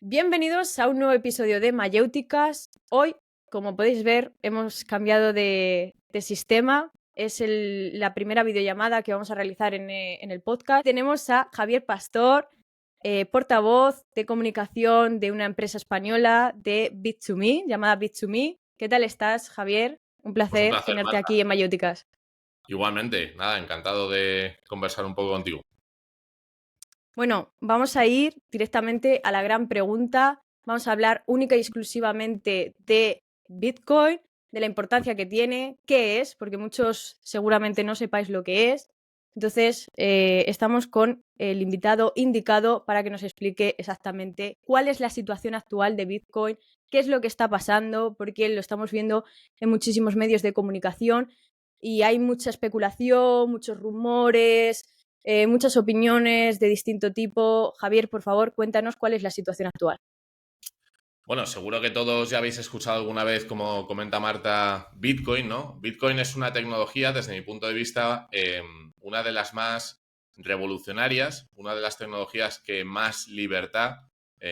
Bienvenidos a un nuevo episodio de Mayéuticas. Hoy, como podéis ver, hemos cambiado de sistema. Es la primera videollamada que vamos a realizar en el podcast. Tenemos a Javier Pastor, portavoz de comunicación de una empresa española de Bit2Me, llamada Bit2Me. ¿Qué tal estás, Javier? Un Pues un placer placer, tenerte Marta. aquí en Mayéuticas. Igualmente, nada, encantado de conversar un poco contigo. Bueno, vamos a ir directamente a la gran pregunta. Vamos a hablar única y exclusivamente de Bitcoin, de la importancia que tiene, qué es, porque muchos seguramente no sepáis lo que es. Entonces, estamos con el invitado indicado para que nos explique exactamente cuál es la situación actual de Bitcoin, qué es lo que está pasando, porque lo estamos viendo en muchísimos medios de comunicación y hay mucha especulación, muchos rumores, muchas opiniones de distinto tipo. Javier, por favor, cuéntanos cuál es la situación actual. Bueno, seguro que todos ya habéis escuchado alguna vez, como comenta Marta, Bitcoin, ¿no? Bitcoin es una tecnología, desde mi punto de vista, una de las más revolucionarias, una de las tecnologías que más libertad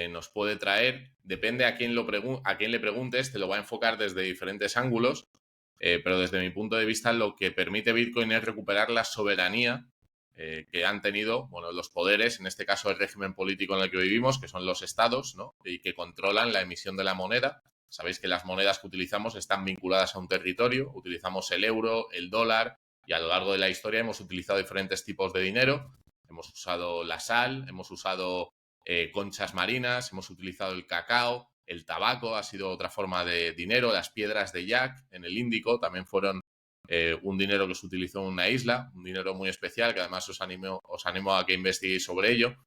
nos puede traer. Depende a quién le preguntes, te lo va a enfocar desde diferentes ángulos, pero desde mi punto de vista lo que permite Bitcoin es recuperar la soberanía que han tenido, bueno, los poderes, en este caso el régimen político en el que vivimos, que son los estados, ¿no? Y que controlan la emisión de la moneda. Sabéis que las monedas que utilizamos están vinculadas a un territorio, utilizamos el euro, el dólar, y a lo largo de la historia hemos utilizado diferentes tipos de dinero. Hemos usado la sal, hemos usado conchas marinas, hemos utilizado el cacao, el tabaco ha sido otra forma de dinero, las piedras de Jack en el Índico también fueron un dinero que se utilizó en una isla, un dinero muy especial que además os animo a que investiguéis sobre ello.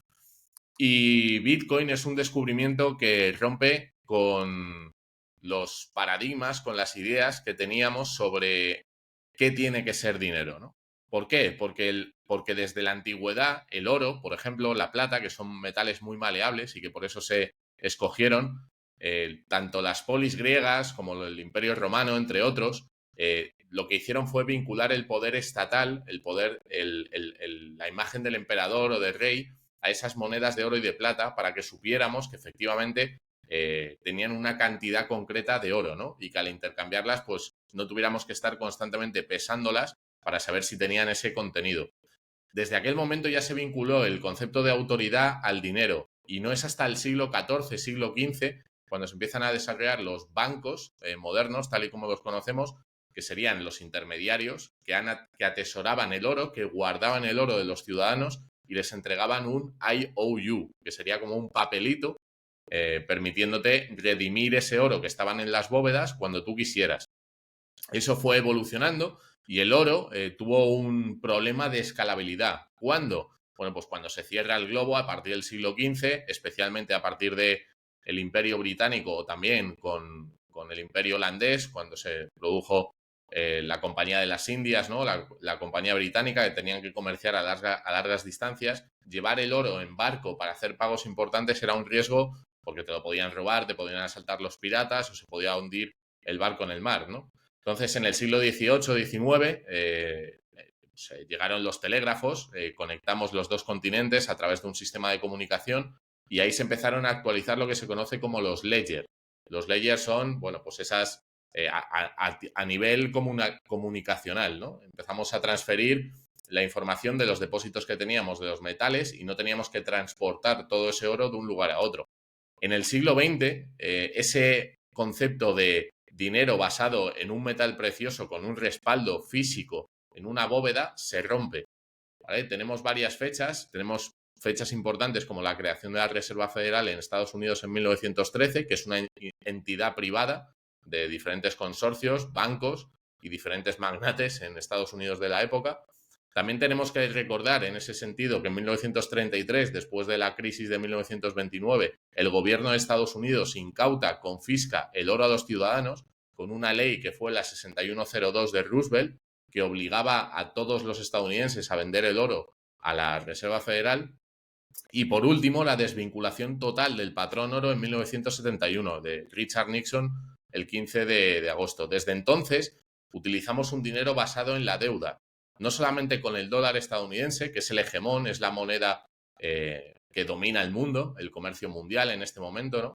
Y Bitcoin es un descubrimiento que rompe con los paradigmas, con las ideas que teníamos sobre qué tiene que ser dinero, ¿no? ¿Por qué? Porque desde la antigüedad el oro, por ejemplo, la plata, que son metales muy maleables y que por eso se escogieron, tanto las polis griegas como el Imperio Romano, entre otros, lo que hicieron fue vincular el poder estatal, el poder, la imagen del emperador o del rey a esas monedas de oro y de plata para que supiéramos que efectivamente tenían una cantidad concreta de oro, ¿no? Y que al intercambiarlas, pues no tuviéramos que estar constantemente pesándolas para saber si tenían ese contenido. Desde aquel momento ya se vinculó el concepto de autoridad al dinero y no es hasta el siglo XIV, siglo XV, cuando se empiezan a desarrollar los bancos modernos, tal y como los conocemos, que serían los intermediarios que atesoraban el oro, que guardaban el oro de los ciudadanos y les entregaban un IOU, que sería como un papelito permitiéndote redimir ese oro que estaban en las bóvedas cuando tú quisieras. Eso fue evolucionando y el oro tuvo un problema de escalabilidad. ¿Cuándo? Bueno, pues cuando se cierra el globo a partir del siglo XV, especialmente a partir del Imperio Británico o también con el Imperio Holandés, cuando se produjo la Compañía de las Indias, ¿no? La Compañía Británica, que tenían que comerciar a largas distancias. Llevar el oro en barco para hacer pagos importantes era un riesgo porque te lo podían robar, te podían asaltar los piratas o se podía hundir el barco en el mar, ¿no? Entonces, en el siglo XVIII-XIX llegaron los telégrafos, conectamos los dos continentes a través de un sistema de comunicación y ahí se empezaron a actualizar lo que se conoce como los ledger. Los ledger son, bueno, pues esas a nivel comunicacional, ¿no? Empezamos a transferir la información de los depósitos que teníamos de los metales y no teníamos que transportar todo ese oro de un lugar a otro. En el siglo XX, ese concepto de dinero basado en un metal precioso con un respaldo físico en una bóveda se rompe. ¿Vale? Tenemos varias fechas, tenemos fechas importantes como la creación de la Reserva Federal en Estados Unidos en 1913, que es una entidad privada de diferentes consorcios, bancos y diferentes magnates en Estados Unidos de la época. También tenemos que recordar en ese sentido que en 1933, después de la crisis de 1929, el gobierno de Estados Unidos incauta, confisca el oro a los ciudadanos con una ley que fue la 6102 de Roosevelt, que obligaba a todos los estadounidenses a vender el oro a la Reserva Federal. Y por último, la desvinculación total del patrón oro en 1971 de Richard Nixon el 15 de agosto. Desde entonces, utilizamos un dinero basado en la deuda, no solamente con el dólar estadounidense, que es el hegemón, es la moneda que domina el mundo, el comercio mundial en este momento, ¿no?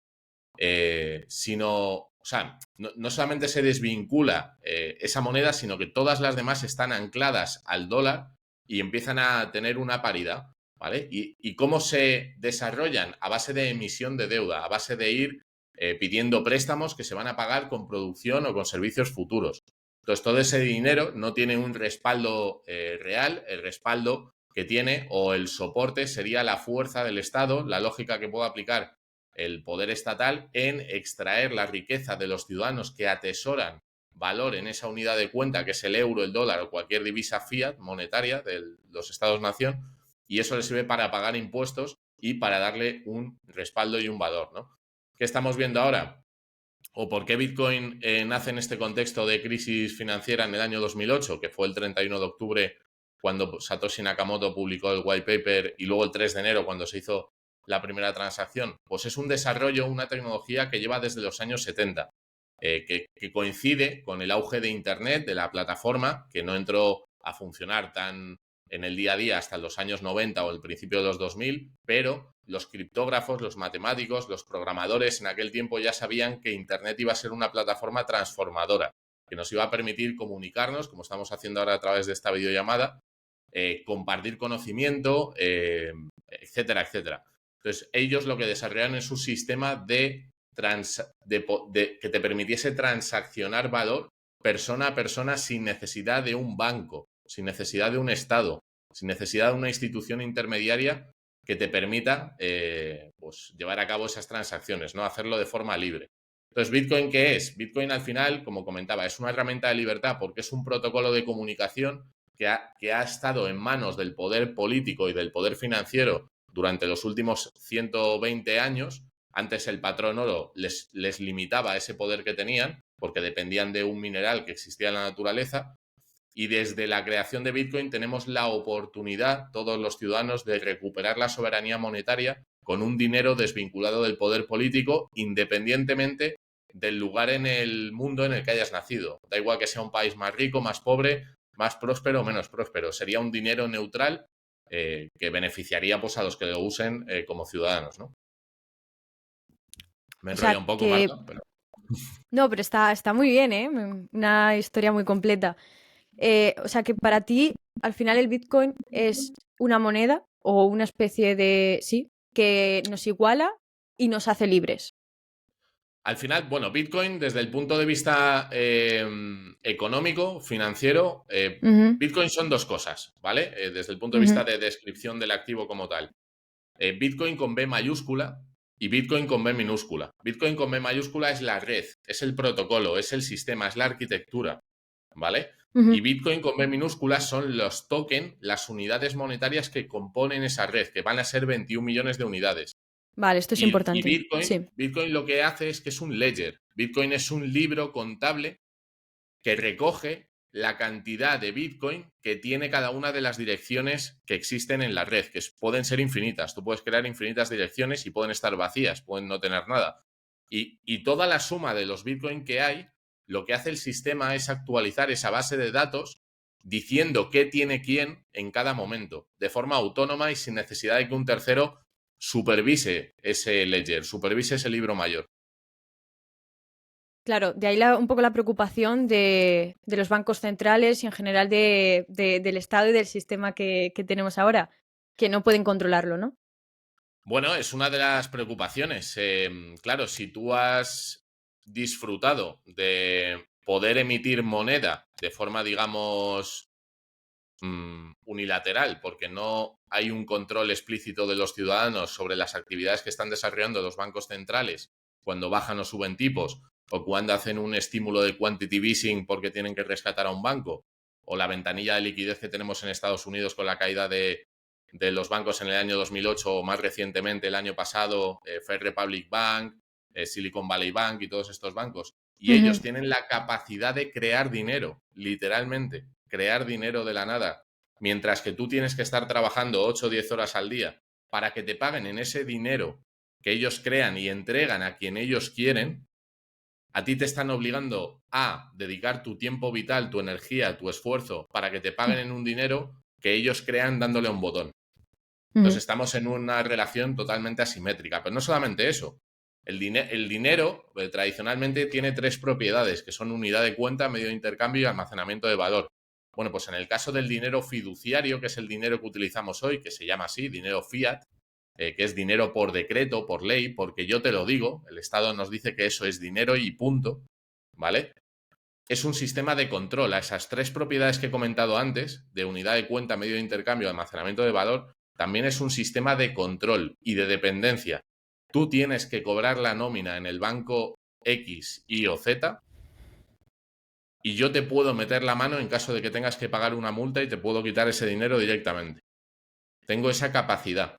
Sino, o sea, no solamente se desvincula esa moneda, sino que todas las demás están ancladas al dólar y empiezan a tener una paridad, ¿vale? ¿Y cómo se desarrollan? A base de emisión de deuda, a base de ir pidiendo préstamos que se van a pagar con producción o con servicios futuros. Entonces, todo ese dinero no tiene un respaldo real, el respaldo que tiene o el soporte sería la fuerza del Estado, la lógica que puede aplicar el poder estatal en extraer la riqueza de los ciudadanos que atesoran valor en esa unidad de cuenta que es el euro, el dólar o cualquier divisa fiat monetaria de los estados-nación, y eso les sirve para pagar impuestos y para darle un respaldo y un valor, ¿no? ¿Qué estamos viendo ahora? ¿O por qué Bitcoin nace en este contexto de crisis financiera en el año 2008, que fue el 31 de octubre cuando Satoshi Nakamoto publicó el white paper y luego el 3 de enero cuando se hizo la primera transacción? Pues es un desarrollo, una tecnología que lleva desde los años 70, que coincide con el auge de Internet, de la plataforma, que no entró a funcionar tan en el día a día hasta los años 90 o el principio de los 2000, pero los criptógrafos, los matemáticos, los programadores en aquel tiempo ya sabían que Internet iba a ser una plataforma transformadora, que nos iba a permitir comunicarnos, como estamos haciendo ahora a través de esta videollamada, compartir conocimiento, etcétera, etcétera. Entonces, ellos lo que desarrollaron es un sistema que te permitiese transaccionar valor persona a persona sin necesidad de un banco, sin necesidad de un Estado, sin necesidad de una institución intermediaria que te permita pues, llevar a cabo esas transacciones, ¿no? Hacerlo de forma libre. Entonces, ¿Bitcoin qué es? Bitcoin al final, como comentaba, es una herramienta de libertad porque es un protocolo de comunicación que ha estado en manos del poder político y del poder financiero durante los últimos 120 años. Antes el patrón oro les limitaba ese poder que tenían porque dependían de un mineral que existía en la naturaleza. Y desde la creación de Bitcoin tenemos la oportunidad, todos los ciudadanos, de recuperar la soberanía monetaria con un dinero desvinculado del poder político, independientemente del lugar en el mundo en el que hayas nacido. Da igual que sea un país más rico, más pobre, más próspero o menos próspero. Sería un dinero neutral que beneficiaría pues, a los que lo usen como ciudadanos, ¿no? Me O enrolla sea, un poco, que... Marta, pero... No, pero está muy bien, ¿eh? Una historia muy completa. O sea, que para ti, al final el Bitcoin es una moneda o una especie de... Sí, que nos iguala y nos hace libres. Al final, bueno, Bitcoin desde el punto de vista económico, financiero, Ujú, Bitcoin son dos cosas, ¿vale? Desde el punto de vista ujú. de descripción del activo como tal. Bitcoin con B mayúscula y Bitcoin con B minúscula. Bitcoin con B mayúscula es la red, es el protocolo, es el sistema, es la arquitectura, ¿vale? Y Ujú. Bitcoin con B minúscula son los tokens, las unidades monetarias que componen esa red, que van a ser 21 millones de unidades. Vale, esto es Y importante. Bitcoin, Sí. Bitcoin lo que hace es que es un ledger. Bitcoin es un libro contable que recoge la cantidad de Bitcoin que tiene cada una de las direcciones que existen en la red, que pueden ser infinitas. Tú puedes crear infinitas direcciones y pueden estar vacías, pueden no tener nada. Y toda la suma de los Bitcoin que hay, lo que hace el sistema es actualizar esa base de datos diciendo qué tiene quién en cada momento, de forma autónoma y sin necesidad de que un tercero supervise ese ledger, supervise ese libro mayor. Claro, de ahí un poco la preocupación de los bancos centrales y en general del Estado y del sistema que tenemos ahora, que no pueden controlarlo, ¿no? Bueno, es una de las preocupaciones. Claro, si tú has disfrutado de poder emitir moneda de forma, digamos, unilateral, porque no hay un control explícito de los ciudadanos sobre las actividades que están desarrollando los bancos centrales cuando bajan o suben tipos, o cuando hacen un estímulo de quantitative easing porque tienen que rescatar a un banco, o la ventanilla de liquidez que tenemos en Estados Unidos con la caída de los bancos en el año 2008 o más recientemente el año pasado, First Republic Bank, Silicon Valley Bank y todos estos bancos. Y ellos Ujú. tienen la capacidad de crear dinero, literalmente, crear dinero de la nada, mientras que tú tienes que estar trabajando 8 o 10 horas al día para que te paguen en ese dinero que ellos crean y entregan a quien ellos quieren. A ti te están obligando a dedicar tu tiempo vital, tu energía, tu esfuerzo para que te paguen en un dinero que ellos crean dándole a un botón. Entonces estamos en una relación totalmente asimétrica. Pero no solamente eso. El dinero tradicionalmente tiene 3 propiedades, que son unidad de cuenta, medio de intercambio y almacenamiento de valor. Bueno, pues en el caso del dinero fiduciario, que es el dinero que utilizamos hoy, que se llama así, dinero fiat, que es dinero por decreto, por ley, porque yo te lo digo, el Estado nos dice que eso es dinero y punto, ¿vale? Es un sistema de control a esas 3 propiedades que he comentado antes, de unidad de cuenta, medio de intercambio, almacenamiento de valor, también es un sistema de control y de dependencia. Tú tienes que cobrar la nómina en el banco X, Y o Z y yo te puedo meter la mano en caso de que tengas que pagar una multa y te puedo quitar ese dinero directamente. Tengo esa capacidad.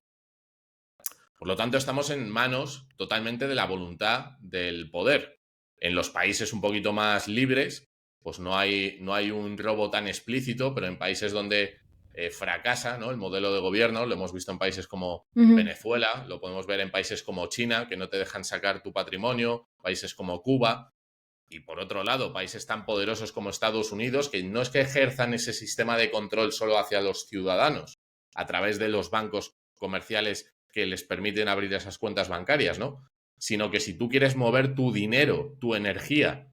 Por lo tanto, estamos en manos totalmente de la voluntad del poder. En los países un poquito más libres, pues no hay un robo tan explícito, pero en países donde fracasa, ¿no?, el modelo de gobierno, lo hemos visto en países como Venezuela, lo podemos ver en países como China, que no te dejan sacar tu patrimonio, países como Cuba, y por otro lado, países tan poderosos como Estados Unidos, que no es que ejerzan ese sistema de control solo hacia los ciudadanos, a través de los bancos comerciales que les permiten abrir esas cuentas bancarias, ¿no? Sino que si tú quieres mover tu dinero, tu energía,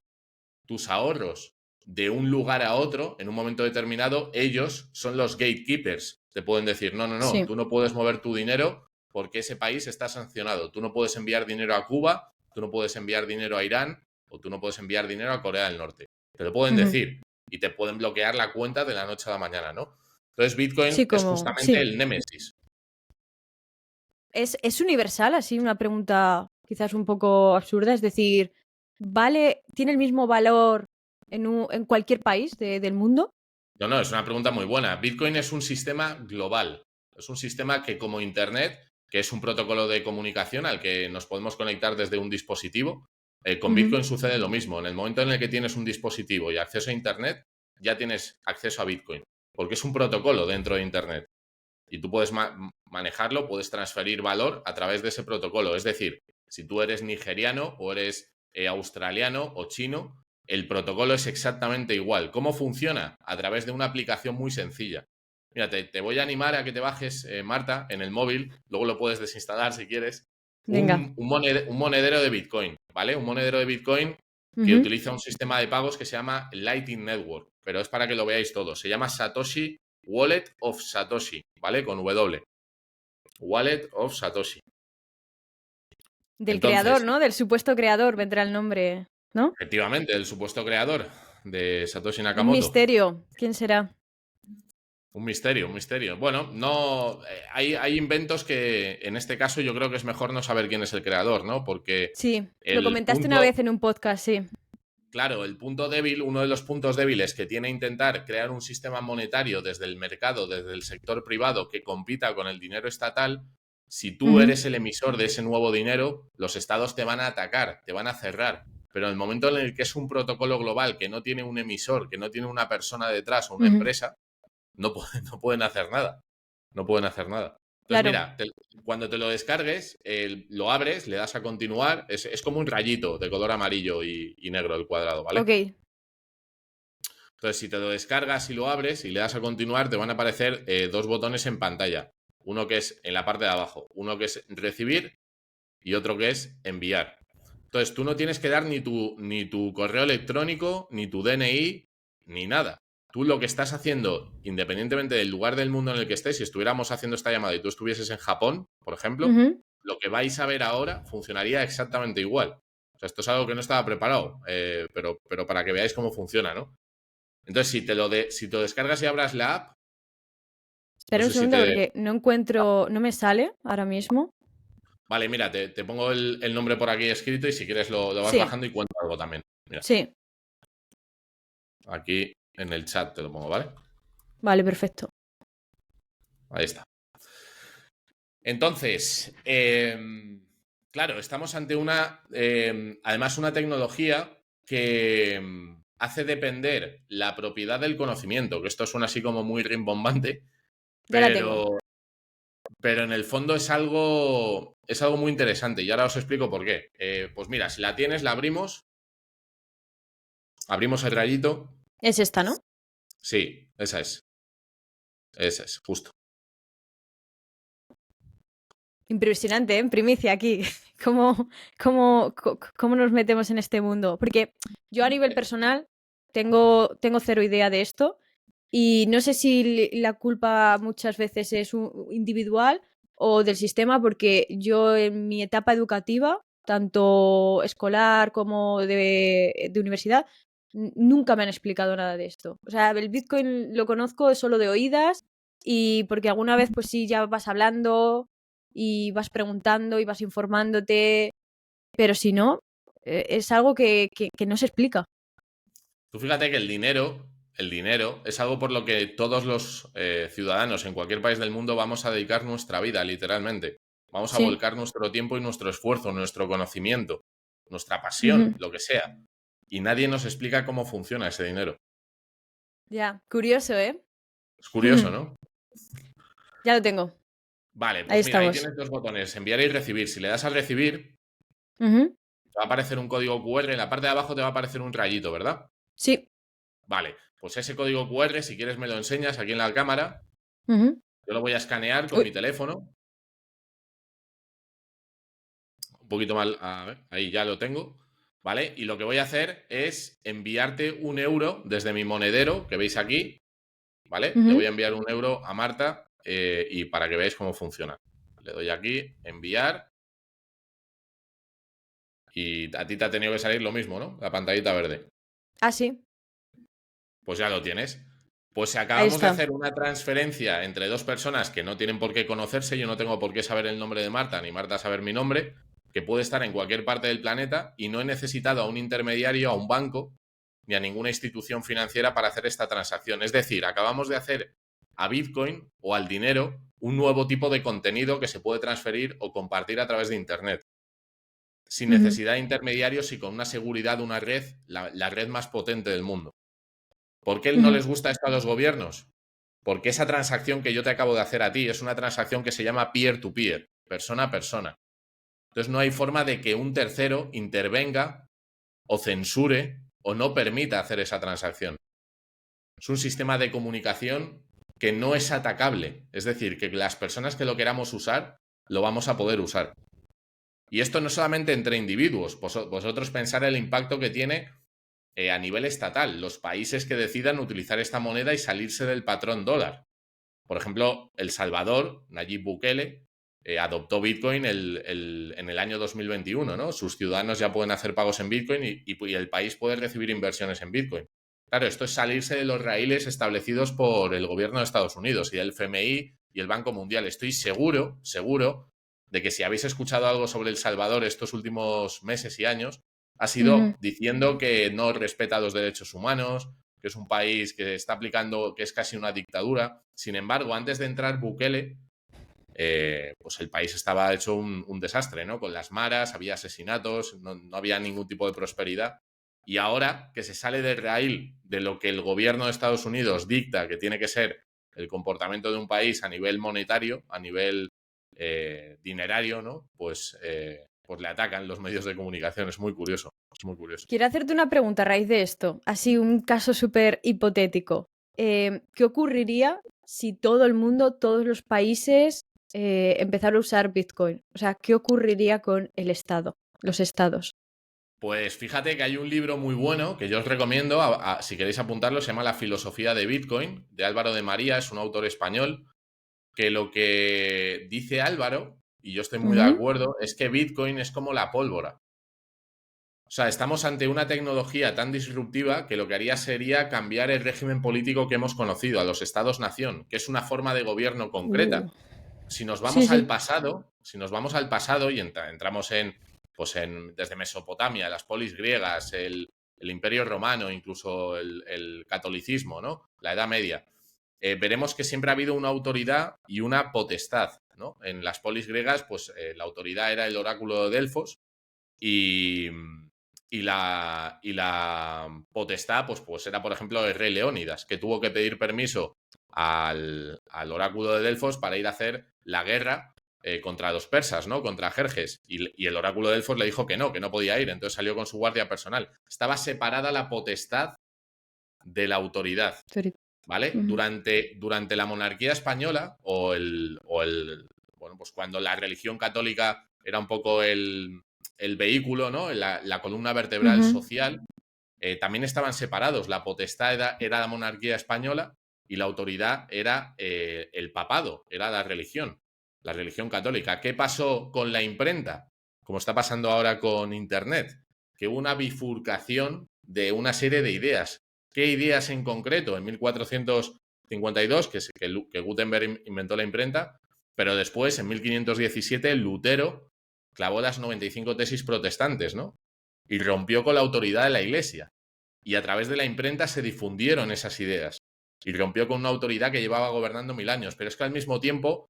tus ahorros de un lugar a otro, en un momento determinado, ellos son los gatekeepers. Te pueden decir, no, Sí. tú no puedes mover tu dinero porque ese país está sancionado. Tú no puedes enviar dinero a Cuba, tú no puedes enviar dinero a Irán o tú no puedes enviar dinero a Corea del Norte. Te lo pueden decir y te pueden bloquear la cuenta de la noche a la mañana, ¿no? Entonces Bitcoin Sí, es como. justamente Sí. el némesis. ¿Es universal? Así, una pregunta quizás un poco absurda. Es decir, ¿tiene el mismo valor en cualquier país del mundo? No, es una pregunta muy buena. Bitcoin es un sistema global. Es un sistema que, como Internet, que es un protocolo de comunicación al que nos podemos conectar desde un dispositivo, con Bitcoin sucede lo mismo. En el momento en el que tienes un dispositivo y acceso a Internet, ya tienes acceso a Bitcoin, porque es un protocolo dentro de Internet. Y tú puedes manejarlo, puedes transferir valor a través de ese protocolo. Es decir, si tú eres nigeriano o eres australiano o chino, el protocolo es exactamente igual. ¿Cómo funciona? A través de una aplicación muy sencilla. Mira, te voy a animar a que te bajes, Marta, en el móvil, luego lo puedes desinstalar si quieres, Venga. un monedero de Bitcoin, ¿vale? Un monedero de Bitcoin que Ujú. utiliza un sistema de pagos que se llama Lightning Network, pero es para que lo veáis todos. Se llama Satoshi Wallet of Satoshi, ¿vale? Con W. Wallet of Satoshi. Del creador, Entonces, ¿no? Del supuesto creador vendrá el nombre, ¿no? efectivamente, el supuesto creador de Satoshi Un Nakamoto. misterio. ¿Quién será? Un misterio, un misterio. Bueno, no. Hay inventos que en este caso yo creo que es mejor no saber quién es el creador, ¿no? Porque Sí, lo el comentaste una punto. vez en un podcast, sí. Claro, el punto débil, uno de los puntos débiles que tiene intentar crear un sistema monetario desde el mercado, desde el sector privado, que compita con el dinero estatal, si tú Ujú. eres el emisor de ese nuevo dinero, los estados te van a atacar, te van a cerrar. Pero en el momento en el que es un protocolo global, que no tiene un emisor, que no tiene una persona detrás o una Ujú. empresa, no pueden hacer nada. No pueden hacer nada. Entonces, Claro. mira, cuando te lo descargues, lo abres, le das a continuar, es como un rayito de color amarillo y negro el cuadrado, ¿vale? Ok. Entonces, si te lo descargas y lo abres y le das a continuar, te van a aparecer 2 botones en pantalla. Uno que es en la parte de abajo, uno que es recibir y otro que es enviar. Entonces, tú no tienes que dar ni tu correo electrónico, ni tu DNI, ni nada. Tú lo que estás haciendo, independientemente del lugar del mundo en el que estés, si estuviéramos haciendo esta llamada y tú estuvieses en Japón, por ejemplo, Ujú. lo que vais a ver ahora funcionaría exactamente igual. O sea, esto es algo que no estaba preparado, pero para que veáis cómo funciona, ¿no? Entonces, si te lo descargas y abras la app, no Espera un sé si segundo te. porque no encuentro, no me sale ahora mismo. Vale, mira, te pongo el nombre por aquí escrito y si quieres lo vas Sí, bajando y cuento algo también. Mira, sí. aquí en el chat te lo pongo, ¿vale? Vale, perfecto. Ahí está. Entonces, claro, estamos ante además una tecnología que hace depender la propiedad del conocimiento, que esto suena así como muy rimbombante, Ya la tengo. pero en el fondo es algo muy interesante y ahora os explico por qué. Pues mira, si la tienes, la abrimos el rayito. Es esta, ¿no? Sí, esa es, justo. Impresionante, ¿eh? Primicia aquí. ¿Cómo nos metemos en este mundo? Porque yo a nivel personal tengo cero idea de esto y no sé si la culpa muchas veces es individual o del sistema, porque yo en mi etapa educativa, tanto escolar como de universidad, nunca me han explicado nada de esto. O sea, el Bitcoin lo conozco solo de oídas y porque alguna vez pues sí ya vas hablando y vas preguntando y vas informándote, pero si no, es algo que no se explica. Tú fíjate que el dinero es algo por lo que todos los ciudadanos en cualquier país del mundo vamos a dedicar nuestra vida, literalmente. Vamos a Sí. volcar nuestro tiempo y nuestro esfuerzo, nuestro conocimiento, nuestra pasión, Ujú. lo que sea. Y nadie nos explica cómo funciona ese dinero. Ya, curioso, ¿eh? Es curioso, ¿no? Ya lo tengo. Vale, Ahí pues mira, ahí estamos. tienes dos botones, enviar y recibir. Si le das al recibir, Ujú. te va a aparecer un código QR, en la parte de abajo te va a aparecer un rayito, ¿verdad? Sí. Vale, pues ese código QR, si quieres me lo enseñas aquí en la cámara. Ujú. Yo lo voy a escanear con Uy. mi teléfono. Un poquito mal, a ver, ahí ya lo tengo. ¿Vale? Y lo que voy a hacer es enviarte 1 euro desde mi monedero, que veis aquí. ¿Vale? Le voy Ujú. a enviar 1 euro a Marta y para que veáis cómo funciona. Le doy aquí, enviar. Y a ti te ha tenido que salir lo mismo, ¿no? La pantallita verde. Ah, sí. Pues ya lo tienes. Pues si Ahí acabamos de está. hacer una transferencia entre dos personas que no tienen por qué conocerse, yo no tengo por qué saber el nombre de Marta, ni Marta saber mi nombre, que puede estar en cualquier parte del planeta y no he necesitado a un intermediario, a un banco, ni a ninguna institución financiera para hacer esta transacción. Es decir, acabamos de hacer a Bitcoin o al dinero un nuevo tipo de contenido que se puede transferir o compartir a través de Internet, sin Ujú. necesidad de intermediarios y con una seguridad de una red, la red más potente del mundo. ¿Por qué no Ujú. les gusta esto a los gobiernos? Porque esa transacción que yo te acabo de hacer a ti es una transacción que se llama peer-to-peer, persona a persona. Entonces no hay forma de que un tercero intervenga o censure o no permita hacer esa transacción. Es un sistema de comunicación que no es atacable. Es decir, que las personas que lo queramos usar, lo vamos a poder usar. Y esto no solamente entre individuos. Vosotros pensar el impacto que tiene a nivel estatal, los países que decidan utilizar esta moneda y salirse del patrón dólar. Por ejemplo, El Salvador, Nayib Bukele, adoptó Bitcoin en el año 2021, ¿no? Sus ciudadanos ya pueden hacer pagos en Bitcoin y el país puede recibir inversiones en Bitcoin. Claro, esto es salirse de los raíles establecidos por el gobierno de Estados Unidos y el FMI y el Banco Mundial. Estoy seguro de que si habéis escuchado algo sobre El Salvador estos últimos meses y años, ha Ujú. sido diciendo que no respeta los derechos humanos, que es un país que está aplicando, que es casi una dictadura. Sin embargo, antes de entrar Bukele, pues el país estaba hecho un desastre, ¿no? Con las maras, había asesinatos, no había ningún tipo de prosperidad. Y ahora que se sale del raíl de lo que el gobierno de Estados Unidos dicta que tiene que ser el comportamiento de un país a nivel monetario, a nivel dinerario, ¿no? Pues le atacan los medios de comunicación. Es muy curioso, es muy curioso. Quiero hacerte una pregunta a raíz de esto. Así, un caso súper hipotético. ¿Qué ocurriría si todo el mundo, todos los países, empezaran a usar Bitcoin? O sea, ¿qué ocurriría con el Estado, los estados? Pues fíjate que hay un libro muy bueno que yo os recomiendo, si queréis apuntarlo, se llama La filosofía de Bitcoin, de Álvaro de María, es un autor español, que lo que dice Álvaro, y yo estoy muy de Ujú. acuerdo, es que Bitcoin es como la pólvora. O sea, estamos ante una tecnología tan disruptiva que lo que haría sería cambiar el régimen político que hemos conocido, a los estados-nación, que es una forma de gobierno Uh, concreta. Si nos Sí, vamos al sí. pasado, y entramos desde Mesopotamia, las polis griegas, el Imperio Romano, incluso el catolicismo, ¿no? La Edad Media, veremos que siempre ha habido una autoridad y una potestad, ¿no? En las polis griegas, pues la autoridad era el oráculo de Delfos y, y la potestad, pues era, por ejemplo, el rey Leónidas, que tuvo que pedir permiso al oráculo de Delfos para ir a hacer la guerra contra los persas, ¿no? Contra Jerjes. Y el oráculo de Delfos le dijo que no podía ir, entonces salió con su guardia personal. Estaba separada la potestad de la autoridad, Sorry. ¿vale? Ujú. Durante la monarquía española Bueno, pues cuando la religión católica era un poco el vehículo, ¿no? La columna vertebral Ujú. social, también estaban separados. La potestad era la monarquía española y la autoridad era el papado, era la religión católica. ¿Qué pasó con la imprenta? Como está pasando ahora con Internet, que hubo una bifurcación de una serie de ideas. ¿Qué ideas en concreto? En 1452, que Gutenberg inventó la imprenta, pero después, en 1517, Lutero clavó las 95 tesis protestantes, ¿no? Y rompió con la autoridad de la Iglesia. Y a través de la imprenta se difundieron esas ideas. Y rompió con una autoridad que llevaba gobernando 1000 años. Pero es que al mismo tiempo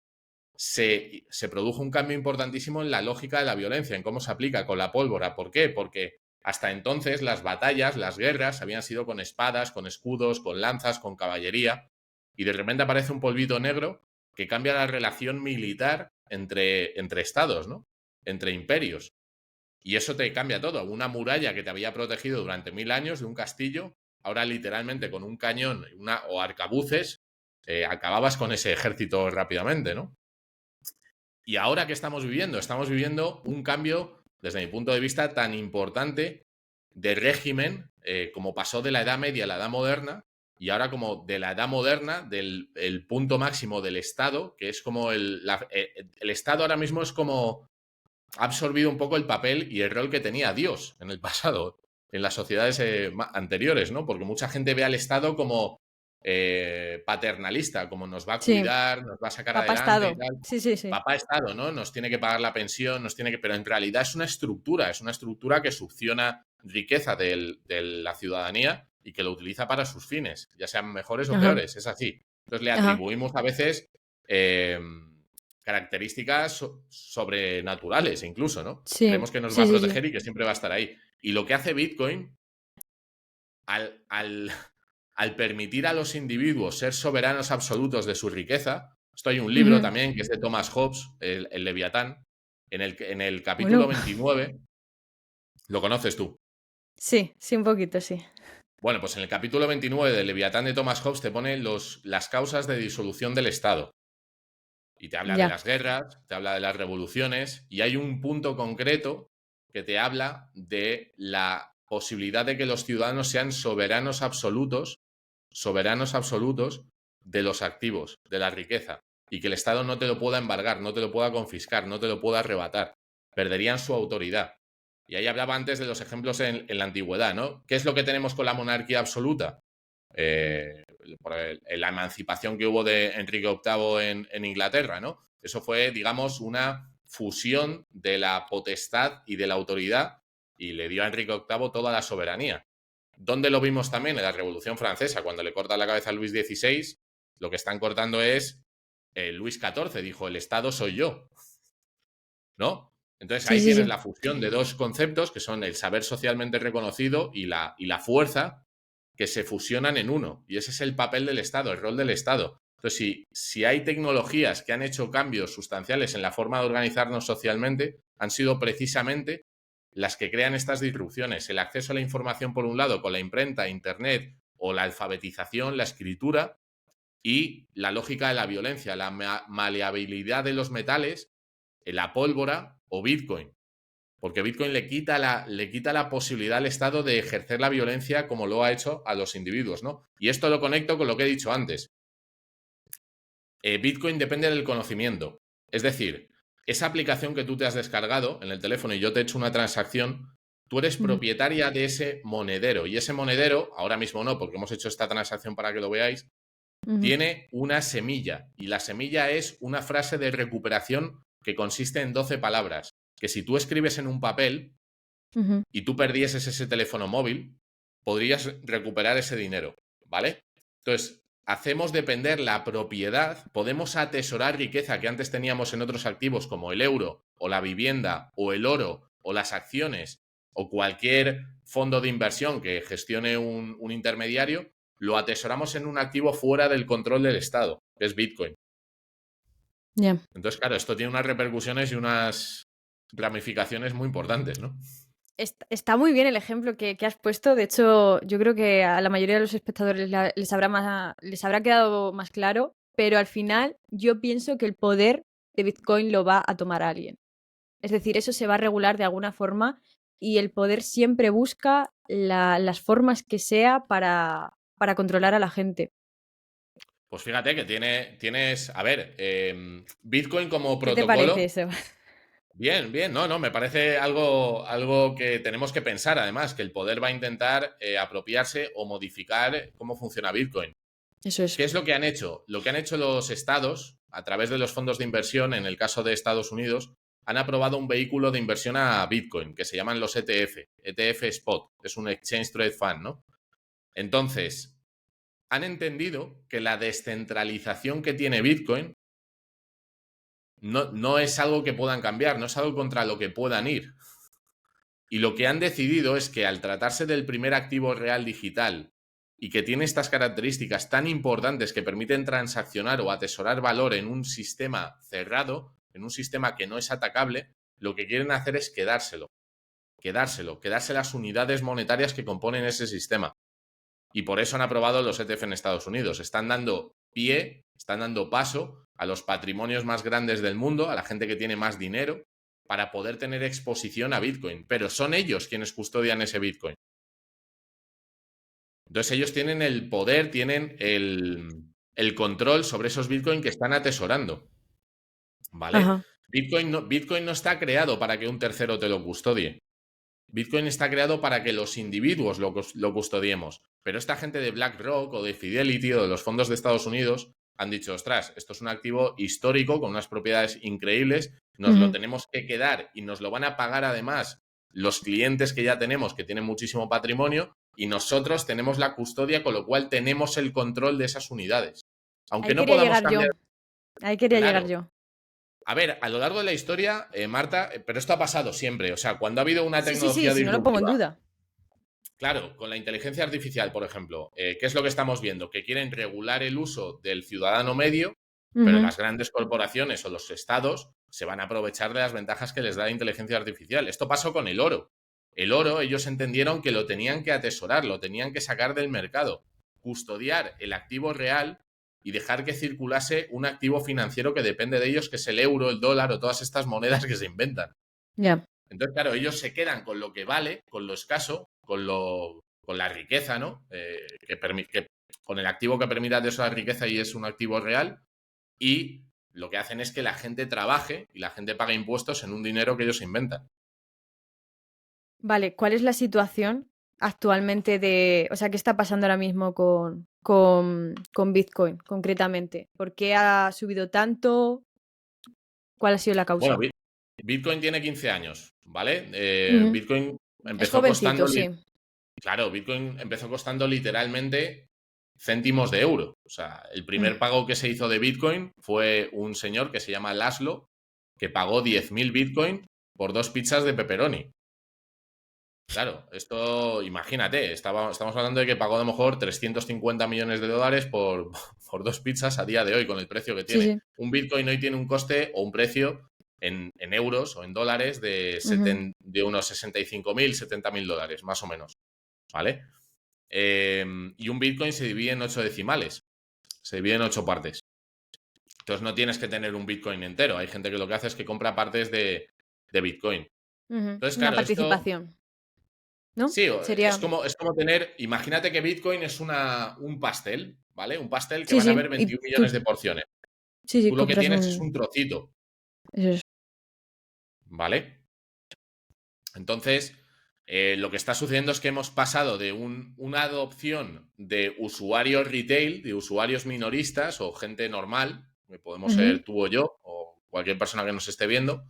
se produjo un cambio importantísimo en la lógica de la violencia, en cómo se aplica con la pólvora. ¿Por qué? Porque hasta entonces las batallas, las guerras, habían sido con espadas, con escudos, con lanzas, con caballería. Y de repente aparece un polvito negro que cambia la relación militar entre estados, ¿no? Entre imperios. Y eso te cambia todo. Una muralla que te había protegido durante 1000 años de un castillo, ahora literalmente con un cañón o arcabuces, acababas con ese ejército rápidamente, ¿no? Y ahora que estamos viviendo un cambio, desde mi punto de vista, tan importante de régimen, como pasó de la Edad Media a la Edad Moderna, y ahora como de la Edad Moderna, del el punto máximo del Estado, que es como el Estado ahora mismo es como ha absorbido un poco el papel y el rol que tenía Dios en el pasado, en las sociedades anteriores, ¿no? Porque mucha gente ve al Estado como paternalista, como nos va a Sí, cuidar, nos va a sacar papá adelante y Estado. tal. Sí, sí, sí. Papá Estado, ¿no? Nos tiene que pagar la pensión, pero en realidad es una estructura que succiona riqueza de la ciudadanía y que lo utiliza para sus fines, ya sean mejores o Ajá, peores, es así. Entonces le ajá. atribuimos a veces eh, características sobrenaturales incluso, ¿no? Sí, Creemos que nos va sí, a sí, sí. proteger y que siempre va a estar ahí. Y lo que hace Bitcoin, al, al, al permitir a los individuos ser soberanos absolutos de su riqueza, esto hay un libro Ujú. también que es de Thomas Hobbes, el Leviatán, en el capítulo Bueno, 29, lo conoces tú. sí, sí, un poquito, sí. Bueno, pues en el capítulo 29 del Leviatán de Thomas Hobbes te pone las causas de disolución del Estado. Y te habla de Ya. las guerras, te habla de las revoluciones, y hay un punto concreto que te habla de la posibilidad de que los ciudadanos sean soberanos absolutos de los activos, de la riqueza, y que el Estado no te lo pueda embargar, no te lo pueda confiscar, no te lo pueda arrebatar. Perderían su autoridad. Y ahí hablaba antes de los ejemplos en la antigüedad, ¿no? ¿Qué es lo que tenemos con la monarquía absoluta? Eh, por la emancipación que hubo de Enrique VIII en Inglaterra, ¿no? Eso fue, digamos, una fusión de la potestad y de la autoridad y le dio a Enrique VIII toda la soberanía. ¿Dónde lo vimos también? En la Revolución Francesa, cuando le cortan la cabeza a Luis XVI, lo que están cortando es Luis XIV, dijo, el Estado soy yo, ¿no? Entonces Sí, ahí sí, tienes sí. la fusión de dos conceptos que son el saber socialmente reconocido y la fuerza que se fusionan en uno. Y ese es el papel del Estado, el rol del Estado. Entonces, si hay tecnologías que han hecho cambios sustanciales en la forma de organizarnos socialmente, han sido precisamente las que crean estas disrupciones. El acceso a la información, por un lado, con la imprenta, Internet o la alfabetización, la escritura, y la lógica de la violencia, la maleabilidad de los metales, la pólvora o Bitcoin. Porque Bitcoin le quita la posibilidad al Estado de ejercer la violencia como lo ha hecho a los individuos, ¿no? Y esto lo conecto con lo que he dicho antes. Bitcoin depende del conocimiento. Es decir, esa aplicación que tú te has descargado en el teléfono y yo te he hecho una transacción, tú eres Ujú, propietaria de ese monedero. Y ese monedero, ahora mismo no, porque hemos hecho esta transacción para que lo veáis, ujú, tiene una semilla. Y la semilla es una frase de recuperación que consiste en 12 palabras. Que si tú escribes en un papel, ujú. y tú perdieses ese teléfono móvil, podrías recuperar ese dinero, ¿vale? Entonces, hacemos depender la propiedad, podemos atesorar riqueza que antes teníamos en otros activos como el euro o la vivienda o el oro o las acciones o cualquier fondo de inversión que gestione un intermediario, lo atesoramos en un activo fuera del control del Estado, que es Bitcoin. Ya. Entonces, claro, esto tiene unas repercusiones y unas ramificaciones muy importantes, ¿no? Está muy bien el ejemplo que has puesto. De hecho, yo creo que a la mayoría de los espectadores les habrá quedado más claro, pero al final yo pienso que el poder de Bitcoin lo va a tomar alguien. Es decir, eso se va a regular de alguna forma y el poder siempre busca las formas que sea para controlar a la gente. Pues fíjate que tienes, a ver, Bitcoin como ¿Qué te parece protocolo. eso? Bien, bien, no, me parece algo que tenemos que pensar, además, que el poder va a intentar apropiarse o modificar cómo funciona Bitcoin. Eso es. ¿Qué es lo que han hecho? Lo que han hecho los estados, a través de los fondos de inversión, en el caso de Estados Unidos, han aprobado un vehículo de inversión a Bitcoin, que se llaman los ETF, ETF Spot, es un Exchange Trade Fund, ¿no? Entonces, han entendido que la descentralización que tiene Bitcoin no es algo que puedan cambiar, no es algo contra lo que puedan ir. Y lo que han decidido es que al tratarse del primer activo real digital y que tiene estas características tan importantes que permiten transaccionar o atesorar valor en un sistema cerrado, en un sistema que no es atacable, lo que quieren hacer es quedarse las unidades monetarias que componen ese sistema. Y por eso han aprobado los ETF en Estados Unidos. Están dando pie, están dando paso a los patrimonios más grandes del mundo, a la gente que tiene más dinero, para poder tener exposición a Bitcoin. Pero son ellos quienes custodian ese Bitcoin. Entonces ellos tienen el poder, tienen el control sobre esos Bitcoin que están atesorando. ¿Vale? Ajá. Bitcoin no está creado para que un tercero te lo custodie. Bitcoin está creado para que los individuos lo custodiemos. Pero esta gente de BlackRock o de Fidelity o de los fondos de Estados Unidos han dicho, ostras, esto es un activo histórico con unas propiedades increíbles, nos lo Ujú. tenemos que quedar y nos lo van a pagar además los clientes que ya tenemos, que tienen muchísimo patrimonio, y nosotros tenemos la custodia, con lo cual tenemos el control de esas unidades. Aunque Ahí no quería podamos llegar cambiar, yo. Ahí quería llegar claro. yo. A ver, a lo largo de la historia, Marta, pero esto ha pasado siempre. O sea, cuando ha habido una Sí, sí, sí, tecnología si no lo pongo en disruptiva, duda. claro, con la inteligencia artificial, por ejemplo, ¿qué es lo que estamos viendo? Que quieren regular el uso del ciudadano medio, pero Ujú. las grandes corporaciones o los estados se van a aprovechar de las ventajas que les da la inteligencia artificial. Esto pasó con el oro. El oro, ellos entendieron que lo tenían que atesorar, lo tenían que sacar del mercado, custodiar el activo real y dejar que circulase un activo financiero que depende de ellos, que es el euro, el dólar o todas estas monedas que se inventan. Ya. Entonces, claro, ellos se quedan con lo que vale, con lo escaso, con la riqueza, ¿no? Con el activo que permita atesorar riqueza y es un activo real. Y lo que hacen es que la gente trabaje y la gente pague impuestos en un dinero que ellos inventan. Vale, ¿cuál es la situación actualmente o sea, qué está pasando ahora mismo con Bitcoin, concretamente? ¿Por qué ha subido tanto? ¿Cuál ha sido la Bueno, causa? Bitcoin tiene 15 años, ¿vale? Ujú. Bitcoin Es empezó jovencito, costando, sí. claro, Bitcoin empezó costando literalmente céntimos de euro. O sea, el Mm. primer pago que se hizo de Bitcoin fue un señor que se llama Laszlo, que pagó 10.000 Bitcoin por 2 pizzas de pepperoni. Claro, esto, imagínate, estamos hablando de que pagó a lo mejor 350 millones de dólares por 2 pizzas a día de hoy, con el precio que Sí, tiene. sí. Un Bitcoin hoy tiene un coste o un precio en euros o en dólares Ujú. de unos 65.000, 70.000 dólares, más o menos. ¿Vale? Y un Bitcoin se divide en 8 decimales, se divide en 8 partes. Entonces no tienes que tener un Bitcoin entero. Hay gente que lo que hace es que compra partes de Bitcoin. Ujú. Entonces, Una claro, esto participación, ¿no? sí, Sería. es como tener, imagínate que Bitcoin es un pastel, ¿vale? Un pastel que Sí, van a sí. haber Y 21 tú, millones de porciones. sí, sí, Tú lo que compras tienes es un. un trocito, Eso es. ¿vale? Entonces, lo que está sucediendo es que hemos pasado de una adopción de usuarios retail, de usuarios minoristas o gente normal, que podemos Ujú. ser tú o yo, o cualquier persona que nos esté viendo,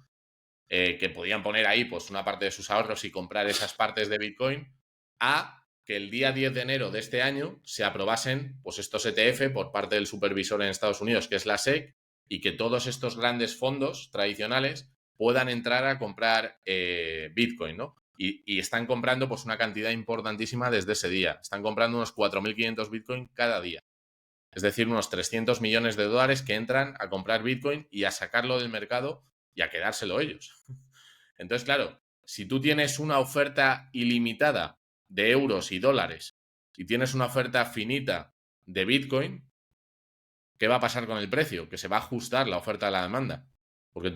que podían poner ahí pues una parte de sus ahorros y comprar esas partes de Bitcoin, a que el día 10 de enero de este año se aprobasen pues estos ETF por parte del supervisor en Estados Unidos, que es la SEC, y que todos estos grandes fondos tradicionales puedan entrar a comprar Bitcoin, ¿no? Y están comprando pues una cantidad importantísima desde ese día. Están comprando unos 4.500 Bitcoin cada día. Es decir, unos 300 millones de dólares que entran a comprar Bitcoin y a sacarlo del mercado y a quedárselo ellos. Entonces, claro, si tú tienes una oferta ilimitada de euros y dólares y tienes una oferta finita de Bitcoin, ¿qué va a pasar con el precio? Que se va a ajustar la oferta a la demanda. Porque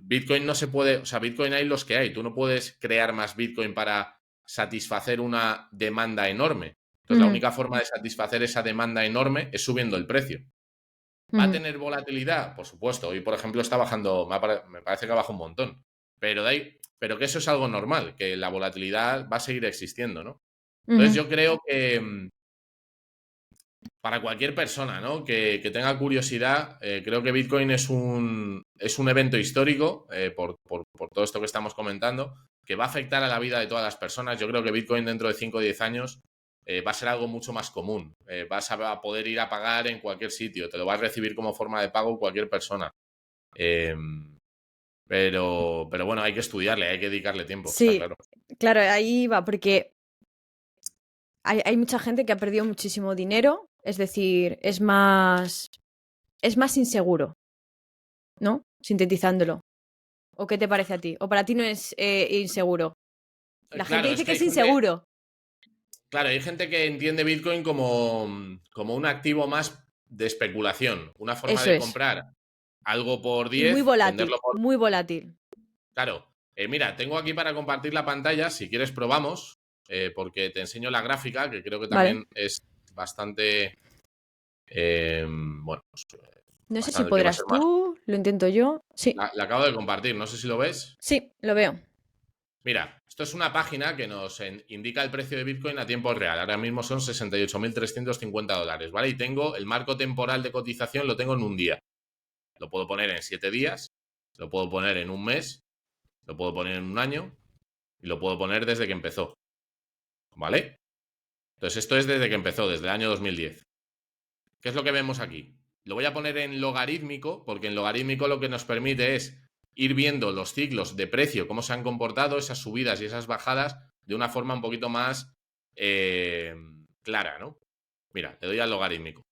Bitcoin no se puede, o sea, Bitcoin hay los que hay. Tú no puedes crear más Bitcoin para satisfacer una demanda enorme. Entonces, la única forma de satisfacer esa demanda enorme es subiendo el precio. ¿Va a tener volatilidad? Por supuesto. Hoy, por ejemplo, está bajando, me parece que ha bajado un montón. Pero que eso es algo normal, que la volatilidad va a seguir existiendo, ¿no? Entonces, yo creo que para cualquier persona, ¿no? que tenga curiosidad, creo que Bitcoin es un evento histórico por todo esto que estamos comentando, que va a afectar a la vida de todas las personas. Yo creo que Bitcoin dentro de 5 o 10 años va a ser algo mucho más común. Vas a poder ir a pagar en cualquier sitio, te lo vas a recibir como forma de pago cualquier persona. Eh, pero bueno, hay que estudiarle, hay que dedicarle tiempo, está Sí, claro. claro, ahí va, porque hay mucha gente que ha perdido muchísimo dinero, es decir, es más inseguro, ¿no? Sintetizándolo. ¿O qué te parece a ti? ¿O para ti no es inseguro? La gente Claro, dice es que que es inseguro. Claro, hay gente que entiende Bitcoin como un activo más de especulación, una forma Eso de es. comprar algo por Y muy 10, volátil, venderlo por... muy volátil. Claro, mira, tengo aquí para compartir la pantalla, si quieres probamos, porque te enseño la gráfica, que creo que Vale. también es bastante... bueno, pues, No sé si bastante, que va a podrás ser más... tú, lo intento yo. Sí, La acabo de compartir, no sé si lo ves. sí, lo veo. Mira, esto es una página que nos indica el precio de Bitcoin a tiempo real. Ahora mismo son $68.350, ¿vale? Y tengo el marco temporal de cotización, lo tengo en un día. Lo puedo poner en 7 días, lo puedo poner en un mes, lo puedo poner en un año y lo puedo poner desde que empezó, ¿vale? Entonces esto es desde que empezó, desde el año 2010. ¿Qué es lo que vemos aquí? Lo voy a poner en logarítmico, porque en logarítmico lo que nos permite es ir viendo los ciclos de precio, cómo se han comportado, esas subidas y esas bajadas, de una forma un poquito más clara, ¿no? Mira, le doy al logarítmico.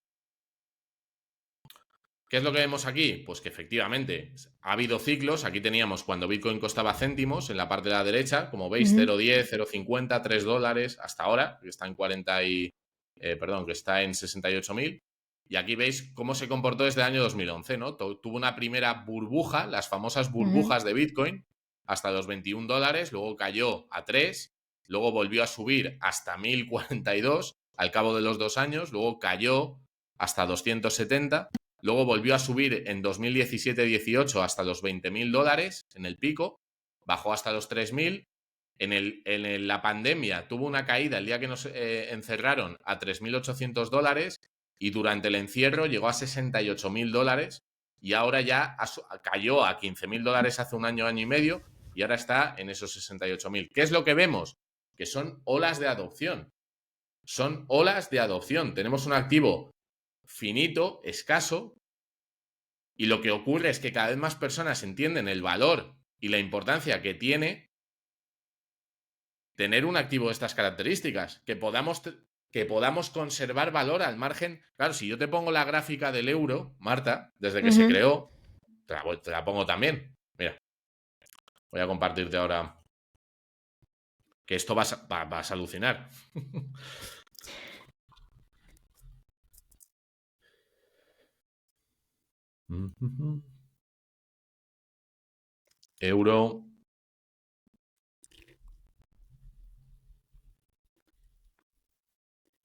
¿Qué es lo que vemos aquí? Pues que efectivamente ha habido ciclos. Aquí teníamos cuando Bitcoin costaba céntimos en la parte de la derecha, como veis, 0,10, 0,50, $3, hasta ahora, que está en 40 que está en 68.000. Y aquí veis cómo se comportó desde el año 2011, ¿no? Tuvo una primera burbuja, las famosas burbujas de Bitcoin, hasta los $21, luego cayó a 3, luego volvió a subir hasta 1.042 al cabo de los 2 años, luego cayó hasta 270. Luego volvió a subir en 2017-18 hasta los $20.000 en el pico, bajó hasta los 3.000. En la pandemia tuvo una caída el día que nos encerraron a $3.800 y durante el encierro llegó a $68.000 y ahora ya cayó a $15.000 hace un año y medio y ahora está en esos 68.000. ¿Qué es lo que vemos? Que son olas de adopción. Son olas de adopción. Tenemos un activo finito, escaso, y lo que ocurre es que cada vez más personas entienden el valor y la importancia que tiene tener un activo de estas características, que podamos conservar valor al margen. Claro, si yo te pongo la gráfica del euro, Marta, desde que se creó, te la pongo también. Mira, voy a compartirte ahora que esto vas a alucinar. Euro.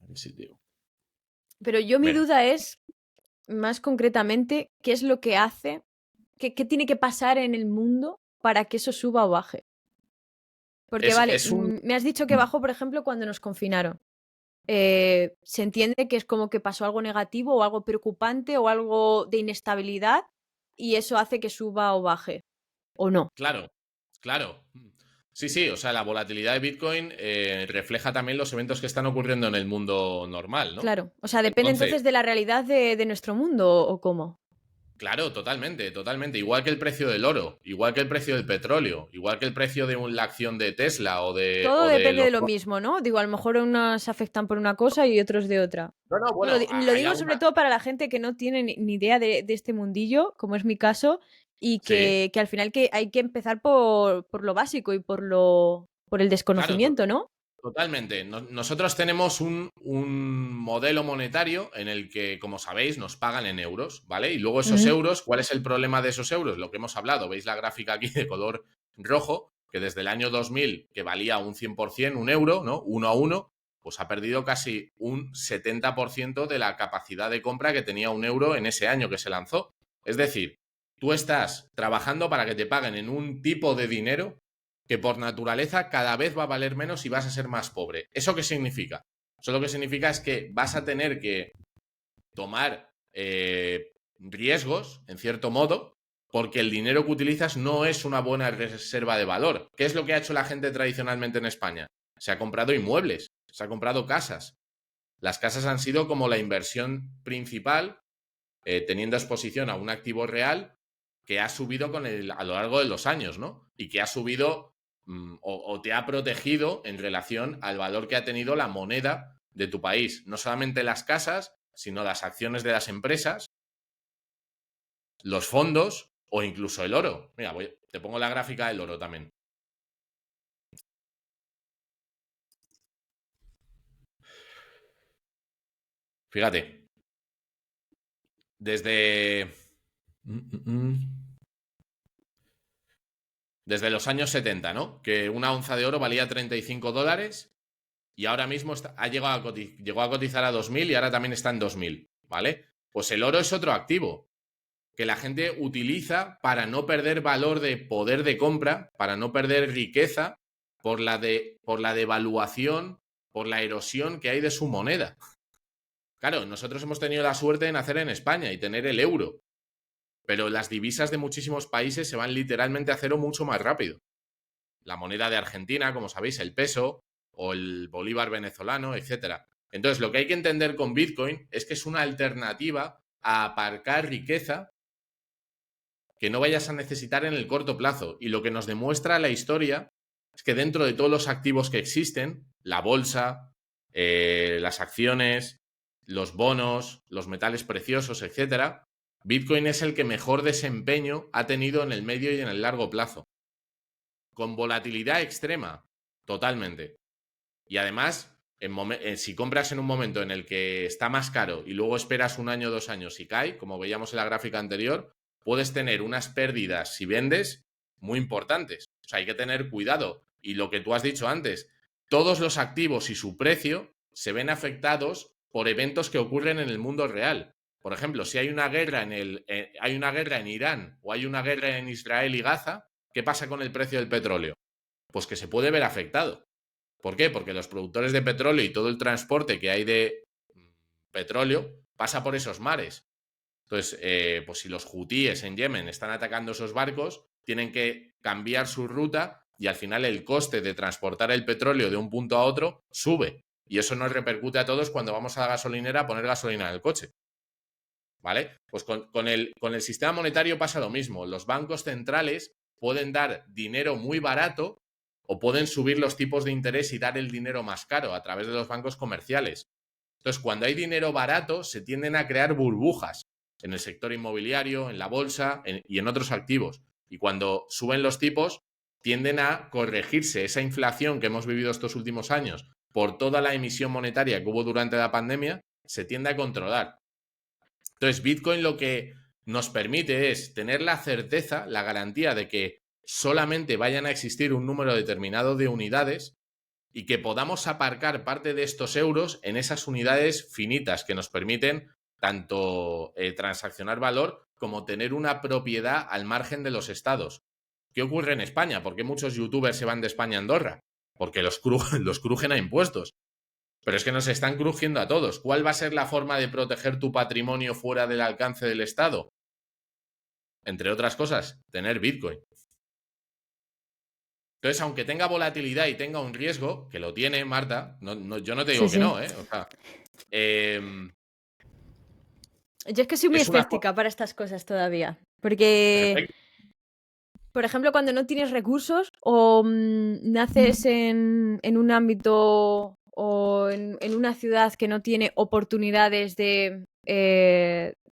A ver si digo. Pero yo mi Mira, duda es, más concretamente, ¿qué es lo que hace? ¿Qué tiene que pasar en el mundo para que eso suba o baje? Porque, vale, es un. me has dicho que bajó, por ejemplo, cuando nos confinaron. Se entiende que es como que pasó algo negativo o algo preocupante o algo de inestabilidad y eso hace que suba o baje. ¿O no? Claro, claro. Sí, sí, o sea, la volatilidad de Bitcoin refleja también los eventos que están ocurriendo en el mundo normal, ¿no? Claro. O sea, depende Entonces, entonces de la realidad de nuestro mundo o cómo. claro, totalmente, totalmente. Igual que el precio del oro, igual que el precio del petróleo, igual que el precio de la acción de Tesla Todo o de depende los... de lo mismo, ¿no? Digo, a lo mejor unos afectan por una cosa y otros de otra. No, no, No, bueno, lo hay digo sobre alguna... todo para la gente que no tiene ni idea de este mundillo, como es mi caso, y Sí, que al final que hay que empezar por lo básico y por el claro, desconocimiento, ¿no? Totalmente. Nosotros tenemos un modelo monetario en el que, como sabéis, nos pagan en euros, ¿vale? Y luego esos euros, ¿cuál es el problema de esos euros? Lo que hemos hablado, veis la gráfica aquí de color rojo, que desde el año 2000, que valía un 100%, un euro, ¿no? 1 a 1, pues ha perdido casi un 70% de la capacidad de compra que tenía un euro en ese año que se lanzó. Es decir, tú estás trabajando para que te paguen en un tipo de dinero que por naturaleza cada vez va a valer menos y vas a ser más pobre. ¿Eso qué significa? Eso lo que significa es que vas a tener que tomar riesgos, en cierto modo, porque el dinero que utilizas no es una buena reserva de valor. ¿Qué es lo que ha hecho la gente tradicionalmente en España? Se ha comprado inmuebles, se ha comprado casas. Las casas han sido como la inversión principal, teniendo exposición a un activo real que ha subido a lo largo de los años, ¿no? Y que ha subido o te ha protegido en relación al valor que ha tenido la moneda de tu país. No solamente las casas, sino las acciones de las empresas, los fondos o incluso el oro. Mira, te pongo la gráfica del oro también. Fíjate, desde los años 70, ¿no? Que una onza de oro valía $35 y ahora mismo llegó a cotizar a 2.000 y ahora también está en 2.000, ¿vale? Pues el oro es otro activo que la gente utiliza para no perder valor de poder de compra, para no perder riqueza por la devaluación, por la erosión que hay de su moneda. Claro, nosotros hemos tenido la suerte de nacer en España y tener el euro, pero las divisas de muchísimos países se van literalmente a cero mucho más rápido. La moneda de Argentina, como sabéis, el peso o el bolívar venezolano, etc. Entonces, lo que hay que entender con Bitcoin es que es una alternativa a aparcar riqueza que no vayas a necesitar en el corto plazo. Y lo que nos demuestra la historia es que dentro de todos los activos que existen, la bolsa, las acciones, los bonos, los metales preciosos, etc., Bitcoin es el que mejor desempeño ha tenido en el medio y en el largo plazo. Con volatilidad extrema, totalmente. Y además, si compras en un momento en el que está más caro y luego esperas 1 año, 2 años y cae, como veíamos en la gráfica anterior, puedes tener unas pérdidas si vendes muy importantes. O sea, hay que tener cuidado. Y lo que tú has dicho antes, todos los activos y su precio se ven afectados por eventos que ocurren en el mundo real. Por ejemplo, si hay una guerra hay una guerra en Irán o hay una guerra en Israel y Gaza, ¿qué pasa con el precio del petróleo? Pues que se puede ver afectado. ¿Por qué? Porque los productores de petróleo y todo el transporte que hay de petróleo pasa por esos mares. Entonces, pues si los hutíes en Yemen están atacando esos barcos, tienen que cambiar su ruta y al final el coste de transportar el petróleo de un punto a otro sube. Y eso nos repercute a todos cuando vamos a la gasolinera a poner gasolina en el coche. ¿Vale? Pues con el sistema monetario pasa lo mismo. Los bancos centrales pueden dar dinero muy barato o pueden subir los tipos de interés y dar el dinero más caro a través de los bancos comerciales. Entonces, cuando hay dinero barato, se tienden a crear burbujas en el sector inmobiliario, en la bolsa y en otros activos. Y cuando suben los tipos, tienden a corregirse esa inflación que hemos vivido estos últimos años por toda la emisión monetaria que hubo durante la pandemia, se tiende a controlar. Entonces, Bitcoin lo que nos permite es tener la certeza, la garantía de que solamente vayan a existir un número determinado de unidades y que podamos aparcar parte de estos euros en esas unidades finitas que nos permiten tanto transaccionar valor como tener una propiedad al margen de los estados. ¿Qué ocurre en España? ¿Por qué muchos youtubers se van de España a Andorra? Porque los crujen a impuestos. Pero es que nos están crujiendo a todos. ¿Cuál va a ser la forma de proteger tu patrimonio fuera del alcance del Estado? Entre otras cosas, tener Bitcoin. Entonces, aunque tenga volatilidad y tenga un riesgo, que lo tiene, Marta, yo no te digo que no, ¿eh? O sea, yo es que soy muy escéptica para estas cosas todavía. Porque, perfecto. por ejemplo, cuando no tienes recursos o naces en un ámbito o en una ciudad que no tiene oportunidades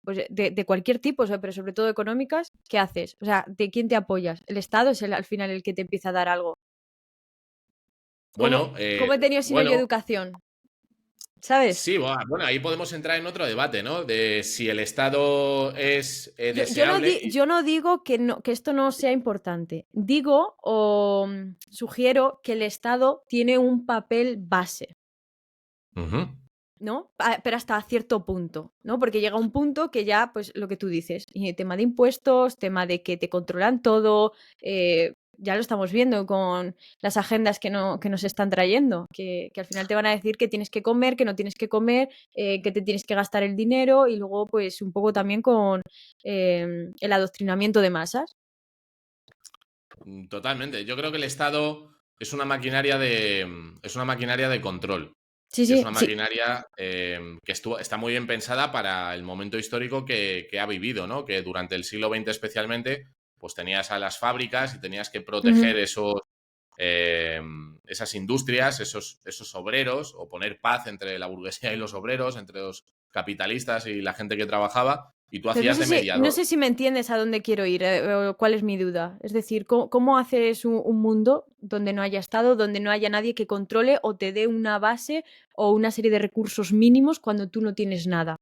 pues de cualquier tipo, pero sobre todo económicas, ¿qué haces? O sea, ¿de quién te apoyas? El Estado es al final el que te empieza a dar algo. Bueno, ¿Cómo he tenido si no yo bueno, educación? ¿Sabes? sí, bueno, ahí podemos entrar en otro debate, ¿no? De si el Estado es Yo deseable. yo no digo que, no, que esto no sea importante. Digo o sugiero que el Estado tiene un papel base. Ujú. ¿No? Pero hasta cierto punto, ¿no? Porque llega un punto que ya, pues lo que tú dices, y tema de impuestos, tema de que te controlan todo, ya lo estamos viendo con las agendas que, no, que nos están trayendo, que al final te van a decir que tienes que comer, que no tienes que comer, que te tienes que gastar el dinero y luego pues un poco también con el adoctrinamiento de masas. Totalmente. Yo creo que el Estado es una maquinaria de control. Sí, Y es sí, una sí. maquinaria que está muy bien pensada para el momento histórico que ha vivido, ¿no? Que durante el siglo XX especialmente, pues tenías a las fábricas y tenías que proteger Ujú. eh, esas industrias, esos obreros, o poner paz entre la burguesía y los obreros, entre los capitalistas y la gente que trabajaba, y tú Pero hacías de no mediador. sé si me entiendes a dónde quiero ir, o cuál es mi duda. Es decir, ¿cómo haces un mundo donde no haya Estado, donde no haya nadie que controle o te dé una base o una serie de recursos mínimos cuando tú no tienes nada?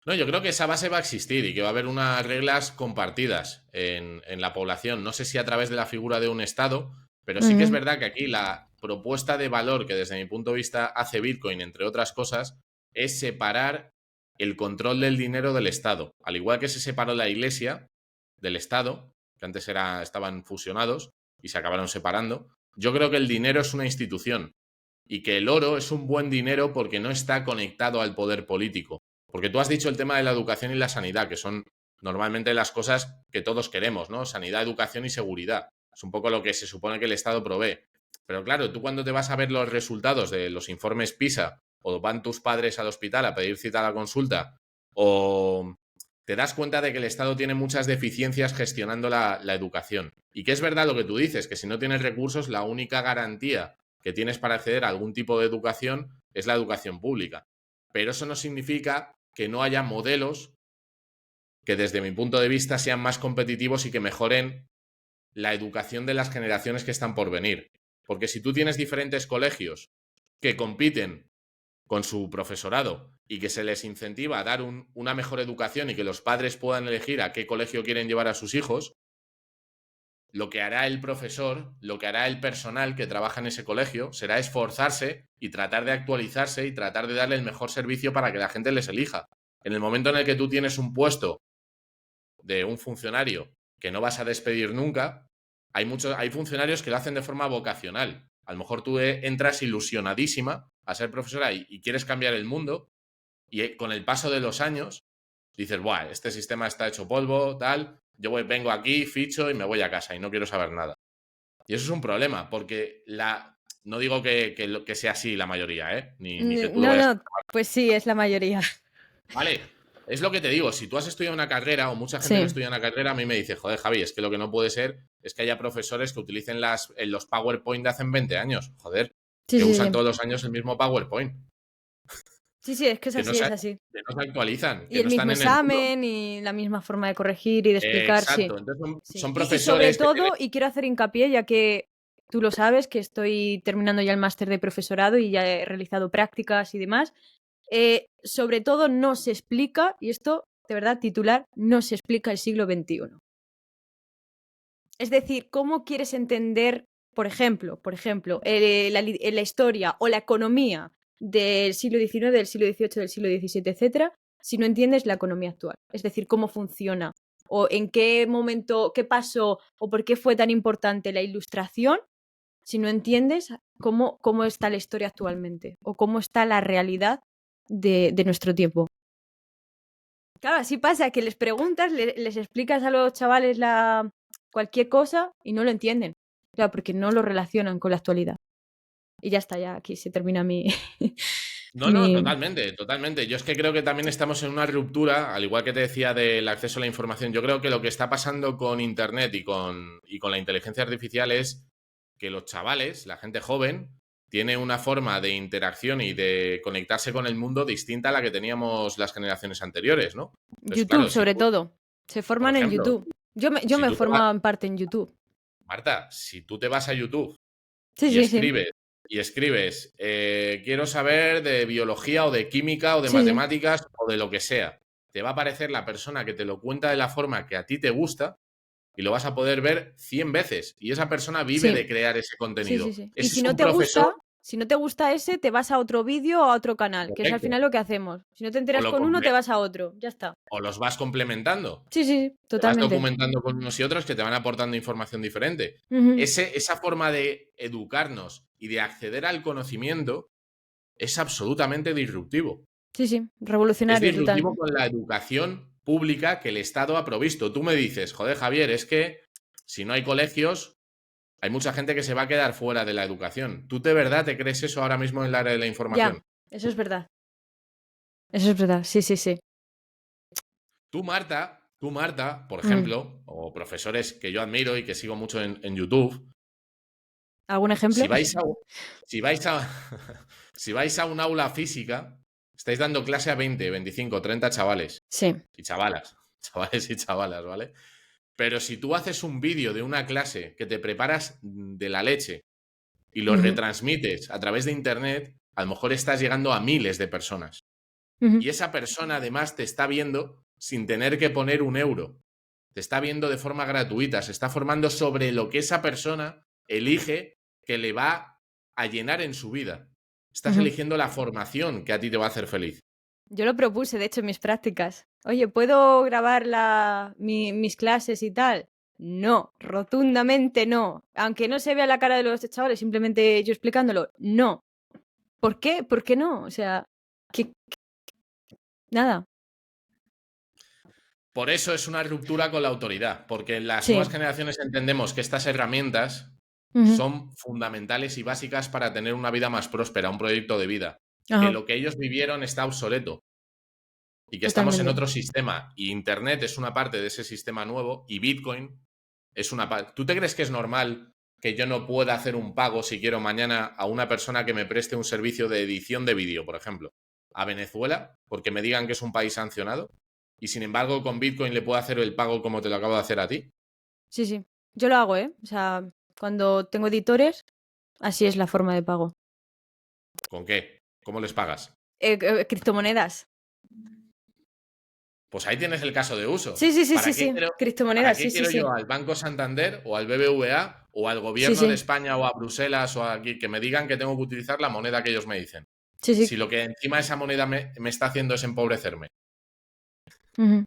No, yo creo que esa base va a existir y que va a haber unas reglas compartidas en la población. No sé si a través de la figura de un Estado, pero sí que es Ujú. verdad que aquí la propuesta de valor que desde mi punto de vista hace Bitcoin, entre otras cosas, es separar el control del dinero del Estado. Al igual que se separó la Iglesia del Estado, que antes estaban fusionados y se acabaron separando, yo creo que el dinero es una institución y que el oro es un buen dinero porque no está conectado al poder político. Porque tú has dicho el tema de la educación y la sanidad, que son normalmente las cosas que todos queremos, ¿no? Sanidad, educación y seguridad. Es un poco lo que se supone que el Estado provee. Pero claro, tú cuando te vas a ver los resultados de los informes PISA, o van tus padres al hospital a pedir cita a la consulta, o te das cuenta de que el Estado tiene muchas deficiencias gestionando la educación. Y que es verdad lo que tú dices, que si no tienes recursos, la única garantía que tienes para acceder a algún tipo de educación es la educación pública. Pero eso no significa que no haya modelos que desde mi punto de vista sean más competitivos y que mejoren la educación de las generaciones que están por venir. Porque si tú tienes diferentes colegios que compiten con su profesorado y que se les incentiva a dar una mejor educación y que los padres puedan elegir a qué colegio quieren llevar a sus hijos, lo que hará el profesor, lo que hará el personal que trabaja en ese colegio, será esforzarse y tratar de actualizarse y tratar de darle el mejor servicio para que la gente les elija. En el momento en el que tú tienes un puesto de un funcionario que no vas a despedir nunca, hay funcionarios que lo hacen de forma vocacional. A lo mejor tú entras ilusionadísima a ser profesora y quieres cambiar el mundo y con el paso de los años dices, buah, este sistema está hecho polvo, tal, vengo aquí, ficho y me voy a casa y no quiero saber nada. Y eso es un problema, porque no digo que sea así la mayoría, ¿eh? Ni que tú lo No, vayas a... no, pues sí, es la mayoría. Vale, es lo que te digo, si tú has estudiado una carrera o mucha gente que Sí, estudia una carrera, a mí me dice, joder, Javi, es que lo que no puede ser es que haya profesores que utilicen los PowerPoint de hace 20 años, joder, sí, que sí, usan sí. todos los años el mismo PowerPoint, Sí, sí, es que es que no así, se, es así. que no se actualizan, Y que el no están mismo en el mundo. examen y la misma forma de corregir y de explicar, sí. Exacto, entonces Sí. son Y sobre profesores que todo, y quiero hacer hincapié, ya que tú lo sabes, que estoy terminando ya el máster de profesorado y ya he realizado prácticas y demás, sobre todo no se explica, y esto, de verdad, titular, no se explica el siglo XXI. Es decir, ¿cómo quieres entender, por ejemplo, la historia o la economía del siglo XIX, del siglo XVIII, del siglo XVII, etcétera, si no entiendes la economía actual? Es decir, cómo funciona o en qué momento, qué pasó o por qué fue tan importante la ilustración, si no entiendes cómo está la historia actualmente o cómo está la realidad de nuestro tiempo. Claro, así pasa que les preguntas, les explicas a los chavales cualquier cosa y no lo entienden. Claro, porque no lo relacionan con la actualidad. Y ya está, ya aquí se termina mi... No, no, mi... totalmente, totalmente. Yo es que creo que también estamos en una ruptura, al igual que te decía del acceso a la información. Yo creo que lo que está pasando con Internet y con la inteligencia artificial es que los chavales, la gente joven, tiene una forma de interacción y de conectarse con el mundo distinta a la que teníamos las generaciones anteriores, ¿no? Entonces, YouTube, claro, si sobre tú, todo. Se por forman en ejemplo, YouTube. Yo si me he tú te vas, formado en parte en YouTube. Marta, si tú te vas a YouTube Sí, y sí, sí. escribes y escribes, quiero saber de biología o de química o de Sí, sí. matemáticas o de lo que sea. Te va a aparecer la persona que te lo cuenta de la forma que a ti te gusta y lo vas a poder ver 100 veces. Y esa persona vive de Sí, crear ese sí, sí, contenido. sí. Y Ese si es no un te gusta, profesor si no te gusta ese, te vas a otro vídeo o a otro canal, que es al correcto. final lo que hacemos. Si no te O, enteras lo con uno, te comple- vas a otro. Ya está. o los vas complementando. Sí, sí, sí, Te vas totalmente. documentando con unos y otros que te van aportando información diferente. Ujú. Esa forma de educarnos y de acceder al conocimiento es absolutamente disruptivo. Sí, sí, Es revolucionario, total. disruptivo con la educación pública que el Estado ha provisto. Tú me dices, joder, Javier, es que si no hay colegios, hay mucha gente que se va a quedar fuera de la educación. ¿Tú de verdad te crees eso ahora mismo en la área de la Ya, información? eso es verdad. Eso es verdad, sí, sí, sí. Tú, Marta, por Mm. ejemplo, o profesores que yo admiro y que sigo mucho en YouTube, ¿Algún si ejemplo? vais a, si vais a, si vais a un aula física, estáis dando clase a 20, 25, 30 chavales Sí. y chavalas, chavales y chavalas, ¿vale? Pero si tú haces un vídeo de una clase que te preparas de la leche y lo Ujú, retransmites a través de internet, a lo mejor estás llegando a miles de personas. ujú, Y esa persona además te está viendo sin tener que poner un euro. Te está viendo de forma gratuita, se está formando sobre lo que esa persona elige que le va a llenar en su vida. Estás ujú. eligiendo la formación que a ti te va a hacer feliz. Yo lo propuse, de hecho, en mis prácticas. Oye, ¿puedo grabar mis clases y tal? No, rotundamente no. Aunque no se vea la cara de los chavales, simplemente yo explicándolo, no. ¿Por qué? ¿Por qué no? O sea, que nada. Por eso es una ruptura con la autoridad, porque las nuevas Sí. generaciones entendemos que estas herramientas Ujú. son fundamentales y básicas para tener una vida más próspera, un proyecto de vida. Que Ajá, lo que ellos vivieron está obsoleto y que estamos en totalmente. otro sistema. Y Internet es una parte de ese sistema nuevo y Bitcoin es una parte. ¿Tú te crees que es normal que yo no pueda hacer un pago si quiero mañana a una persona que me preste un servicio de edición de vídeo, por ejemplo, a Venezuela, porque me digan que es un país sancionado? Y sin embargo, con Bitcoin le puedo hacer el pago como te lo acabo de hacer a ti. Sí, sí. Yo lo hago, ¿eh? O sea, cuando tengo editores, así es la forma de pago. ¿Con qué? ¿Cómo les pagas? Criptomonedas. Pues ahí tienes el caso de uso. Sí, sí, sí, sí, sí. ¿Para Criptomonedas, qué sí, sí, quiero yo sí. al Banco Santander o al BBVA o al Sí, gobierno de sí. España o a Bruselas o aquí que me digan que tengo que utilizar la moneda que ellos me dicen? Sí, sí. Si lo que encima esa moneda me está haciendo es empobrecerme. Ujú.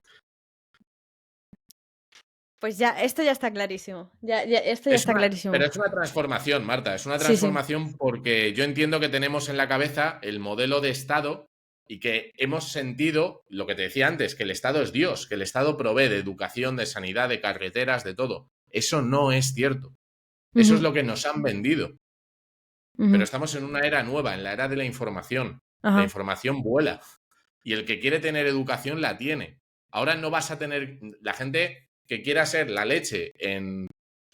Pues ya, esto ya está clarísimo. Esto ya está Pero clarísimo. es una transformación, Marta. Es una Sí, sí. transformación porque yo entiendo que tenemos en la cabeza el modelo de Estado y que hemos sentido lo que te decía antes, que el Estado es Dios, que el Estado provee de educación, de sanidad, de carreteras, de todo. Eso no es cierto. Eso es Ujú, lo que nos han vendido. Pero ujú. estamos en una era nueva, en la era de la información. La Ajá. información vuela. Y el que quiere tener educación la tiene. Ahora no vas a tener la gente que quiera ser la leche en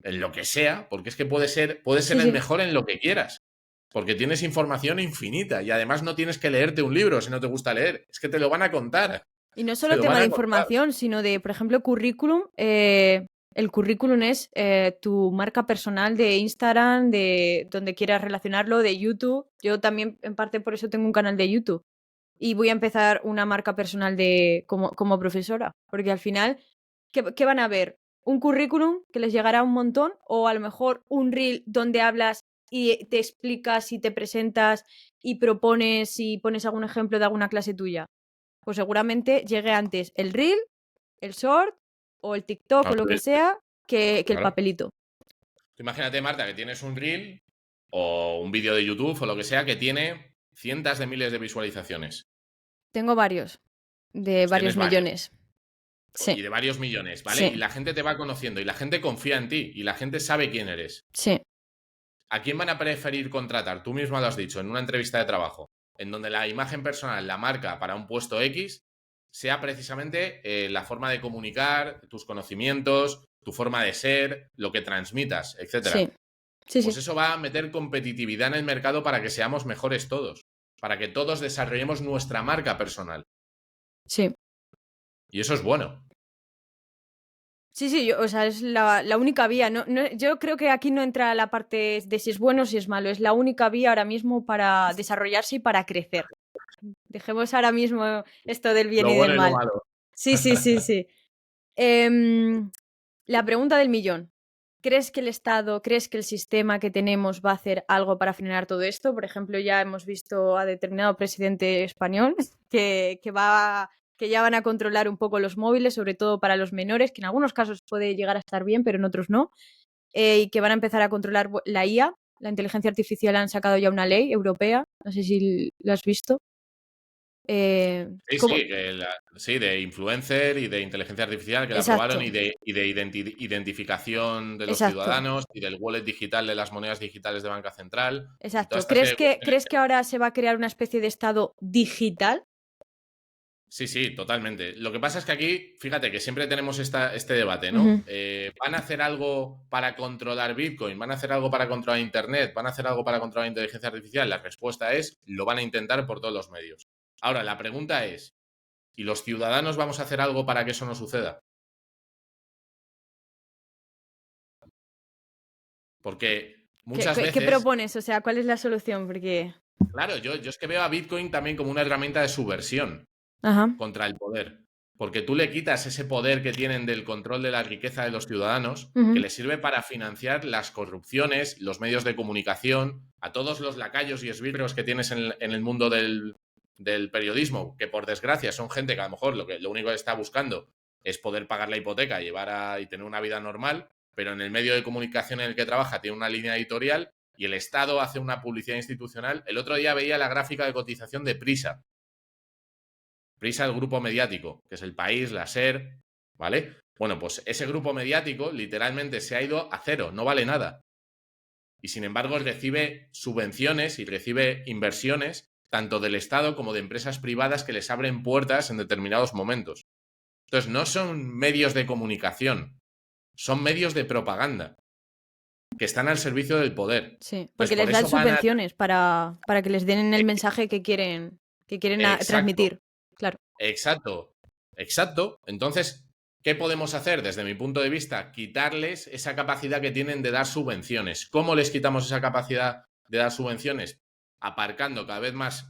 lo que sea, porque es que puede ser Sí, el sí. mejor en lo que quieras. Porque tienes información infinita y además no tienes que leerte un libro si no te gusta leer. Es que te lo van a contar. Y no Te solo lo tema van de a contar. información, sino de, por ejemplo, currículum. El currículum es tu marca personal de Instagram, de donde quieras relacionarlo, de YouTube. Yo también, en parte, por eso tengo un canal de YouTube. Y voy a empezar una marca personal como profesora. Porque al final, ¿qué van a ver? ¿Un currículum que les llegará un montón? ¿O a lo mejor un reel donde hablas y te explicas y te presentas y propones y pones algún ejemplo de alguna clase tuya? Pues seguramente llegue antes el reel, el short o el TikTok o lo que sea que el Claro. papelito. Tú imagínate, Marta, que tienes un reel o un vídeo de YouTube o lo que sea que tiene cientos de miles de visualizaciones. Tengo varios, de Pues tienes varios varios. millones. Y Sí, de varios millones, ¿vale? Y sí, la gente te va conociendo y la gente confía en ti y la gente sabe quién eres. sí, ¿A quién van a preferir contratar? Tú misma lo has dicho en una entrevista de trabajo, en donde la imagen personal, la marca para un puesto X, sea precisamente la forma de comunicar, tus conocimientos, tu forma de ser, lo que transmitas, sí, etcétera. sí, Pues sí, eso va a meter competitividad en el mercado para que seamos mejores todos, para que todos desarrollemos nuestra marca personal. sí. Y eso es bueno. Sí, o sea, es la única vía. Yo creo que aquí no entra la parte de si es bueno o si es malo. Es la única vía ahora mismo para desarrollarse y para crecer. Dejemos ahora mismo esto del bien Lo y del bueno y lo mal. malo. Sí. Em, la pregunta del millón. ¿Crees que el Estado, crees que el sistema que tenemos va a hacer algo para frenar todo esto? Por ejemplo, ya hemos visto a determinado presidente español que ya van a controlar un poco los móviles, sobre todo para los menores, que en algunos casos puede llegar a estar bien, pero en otros no, y que van a empezar a controlar la IA, la inteligencia artificial. Han sacado ya una ley europea, no sé si lo has visto. Sí, ¿Cómo? sí, sí, de influencer y de inteligencia artificial que la aprobaron Exacto, y de identificación de los exacto. ciudadanos y del wallet digital de las monedas digitales de banca central y toda Exacto. esta serie de cuestiones. ¿Crees que ahora se va a crear una especie de Estado digital? Sí, sí, totalmente. Lo que pasa es que aquí, fíjate que siempre tenemos este debate, ¿no? Ujú. ¿Van a hacer algo para controlar Bitcoin? ¿Van a hacer algo para controlar Internet? ¿Van a hacer algo para controlar inteligencia artificial? La respuesta es, lo van a intentar por todos los medios. Ahora, la pregunta es, ¿y los ciudadanos vamos a hacer algo para que eso no suceda? Porque muchas ¿Qué veces, propones? O sea, ¿cuál es la solución? Porque... claro, yo es que veo a Bitcoin también como una herramienta de subversión Ajá. contra el poder. Porque tú le quitas ese poder que tienen del control de la riqueza de los ciudadanos, que Ujú. les sirve para financiar las corrupciones, los medios de comunicación, a todos los lacayos y esbirros que tienes en el mundo del periodismo, que por desgracia son gente que a lo mejor lo único que está buscando es poder pagar la hipoteca y tener una vida normal, pero en el medio de comunicación en el que trabaja tiene una línea editorial y el Estado hace una publicidad institucional. El otro día veía la gráfica de cotización de Prisa. Prisa, el grupo mediático, que es El País, la SER, ¿vale? Bueno, pues ese grupo mediático literalmente se ha ido a cero, no vale nada. Y sin embargo recibe subvenciones y recibe inversiones tanto del Estado como de empresas privadas que les abren puertas en determinados momentos. Entonces, no son medios de comunicación, son medios de propaganda que están al servicio del poder. Sí, Entonces, porque por les dan eso van a... subvenciones para que les den el mensaje que quieren Exacto. transmitir. Claro. Exacto, exacto. Entonces, ¿qué podemos hacer desde mi punto de vista? Quitarles esa capacidad que tienen de dar subvenciones. ¿Cómo les quitamos esa capacidad de dar subvenciones? Aparcando cada vez más,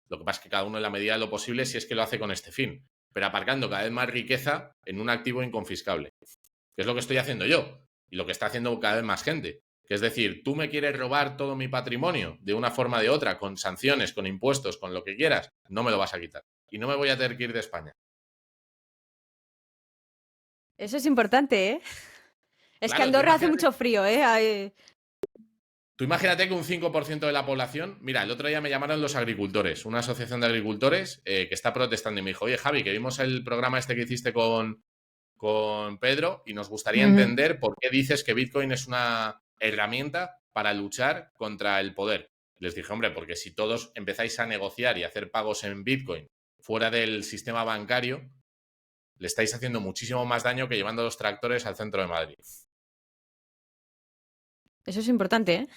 lo que pasa es que cada uno en la medida de lo posible si es que lo hace con este fin, pero aparcando cada vez más riqueza en un activo inconfiscable, que es lo que estoy haciendo yo y lo que está haciendo cada vez más gente. Que es decir, tú me quieres robar todo mi patrimonio de una forma o de otra, con sanciones, con impuestos, con lo que quieras, no me lo vas a quitar. Y no me voy a tener que ir de España. Eso es importante, ¿eh? Es que Claro, tú Andorra hace imagínate, mucho frío, ¿eh? tú imagínate que un 5% de la población, mira, el otro día me llamaron los agricultores, una asociación de agricultores que está protestando y me dijo, oye Javi, que vimos el programa este que hiciste con Pedro y nos gustaría Ujú. entender por qué dices que Bitcoin es una herramienta para luchar contra el poder. Les dije, hombre, porque si todos empezáis a negociar y a hacer pagos en Bitcoin fuera del sistema bancario, le estáis haciendo muchísimo más daño que llevando los tractores al centro de Madrid. Eso es importante, ¿eh?